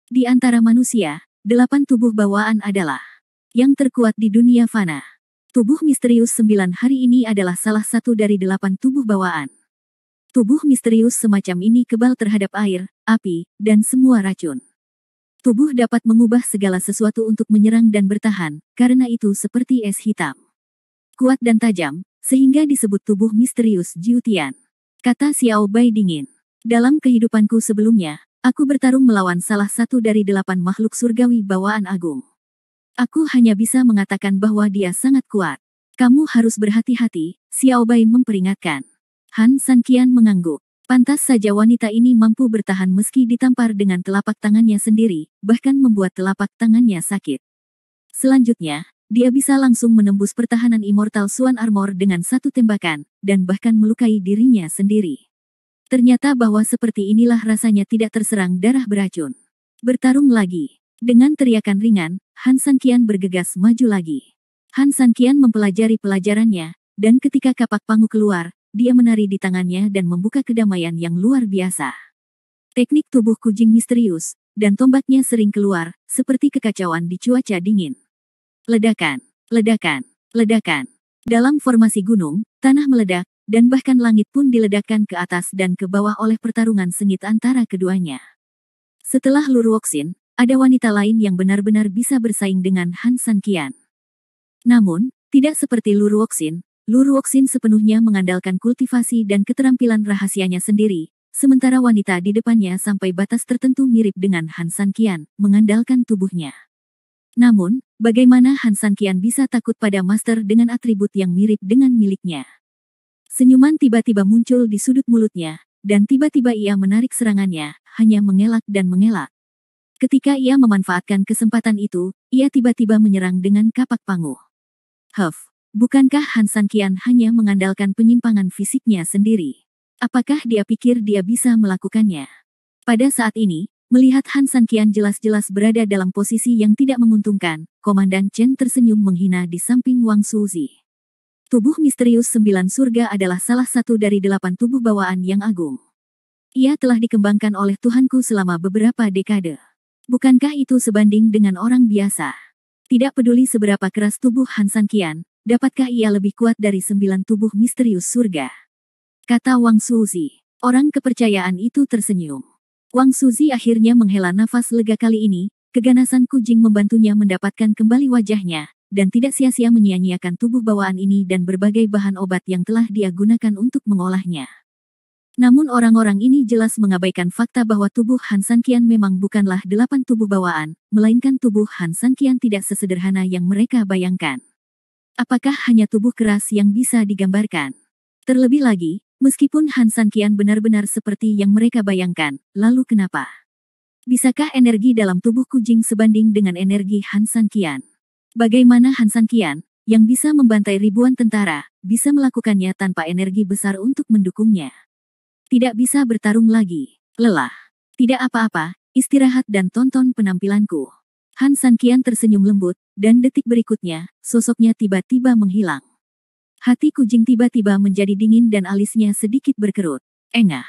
Di antara manusia, 8 tubuh bawaan adalah yang terkuat di dunia fana. Tubuh misterius 9 hari ini adalah salah satu dari 8 tubuh bawaan. Tubuh misterius semacam ini kebal terhadap air, api, dan semua racun. Tubuh dapat mengubah segala sesuatu untuk menyerang dan bertahan, karena itu seperti es hitam. Kuat dan tajam, sehingga disebut tubuh misterius Jiutian. Kata Xiao Bai dingin. Dalam kehidupanku sebelumnya, aku bertarung melawan salah satu dari 8 makhluk surgawi bawaan agung. Aku hanya bisa mengatakan bahwa dia sangat kuat. Kamu harus berhati-hati, Xiao Bai memperingatkan. Han Sanqian mengangguk. Pantas saja wanita ini mampu bertahan meski ditampar dengan telapak tangannya sendiri, bahkan membuat telapak tangannya sakit. Selanjutnya, dia bisa langsung menembus pertahanan Immortal Swan Armor dengan satu tembakan, dan bahkan melukai dirinya sendiri. Ternyata bahwa seperti inilah rasanya tidak terserang darah beracun. Bertarung lagi. Dengan teriakan ringan, Han Sanqian bergegas maju lagi. Han Sanqian mempelajari pelajarannya, dan ketika kapak pangu keluar, dia menari di tangannya dan membuka kedamaian yang luar biasa. Teknik tubuh kucing misterius, dan tombaknya sering keluar, seperti kekacauan di cuaca dingin. Ledakan, ledakan, ledakan. Dalam formasi gunung, tanah meledak, dan bahkan langit pun diledakkan ke atas dan ke bawah oleh pertarungan sengit antara keduanya. Setelah Luruoxin, ada wanita lain yang benar-benar bisa bersaing dengan Han Sanqian. Namun, tidak seperti Luruoxin sepenuhnya mengandalkan kultivasi dan keterampilan rahasianya sendiri, sementara wanita di depannya sampai batas tertentu mirip dengan Han Sanqian, mengandalkan tubuhnya. Namun, bagaimana Han Sanqian bisa takut pada master dengan atribut yang mirip dengan miliknya? Senyuman tiba-tiba muncul di sudut mulutnya, dan tiba-tiba ia menarik serangannya, hanya mengelak dan mengelak. Ketika ia memanfaatkan kesempatan itu, ia tiba-tiba menyerang dengan kapak pangu. Bukankah Han Sanqian hanya mengandalkan penyimpangan fisiknya sendiri? Apakah dia pikir dia bisa melakukannya? Pada saat ini, melihat Han Sanqian jelas-jelas berada dalam posisi yang tidak menguntungkan, Komandan Chen tersenyum menghina di samping Wang Suzi. Tubuh misterius 9 surga adalah salah satu dari 8 tubuh bawaan yang agung. Ia telah dikembangkan oleh Tuhanku selama beberapa dekade. Bukankah itu sebanding dengan orang biasa? Tidak peduli seberapa keras tubuh Han Sanqian, dapatkah ia lebih kuat dari 9 tubuh misterius surga? Kata Wang Suzi. Orang kepercayaan itu tersenyum. Wang Suzi akhirnya menghela nafas lega kali ini, keganasan Kujing membantunya mendapatkan kembali wajahnya, dan tidak sia-sia menyia-nyiakan tubuh bawaan ini dan berbagai bahan obat yang telah dia gunakan untuk mengolahnya. Namun orang-orang ini jelas mengabaikan fakta bahwa tubuh Han Sanqian memang bukanlah 8 tubuh bawaan, melainkan tubuh Han Sanqian tidak sesederhana yang mereka bayangkan. Apakah hanya tubuh keras yang bisa digambarkan? Terlebih lagi, meskipun Han Sanqian benar-benar seperti yang mereka bayangkan, lalu kenapa? Bisakah energi dalam tubuh Kujing sebanding dengan energi Han Sanqian? Bagaimana Han Sanqian, yang bisa membantai ribuan tentara, bisa melakukannya tanpa energi besar untuk mendukungnya? Tidak bisa bertarung lagi. Lelah. Tidak apa-apa, istirahat dan tonton penampilanku. Han Sanqian tersenyum lembut, dan detik berikutnya, sosoknya tiba-tiba menghilang. Hati Kujing tiba-tiba menjadi dingin dan alisnya sedikit berkerut. Engah.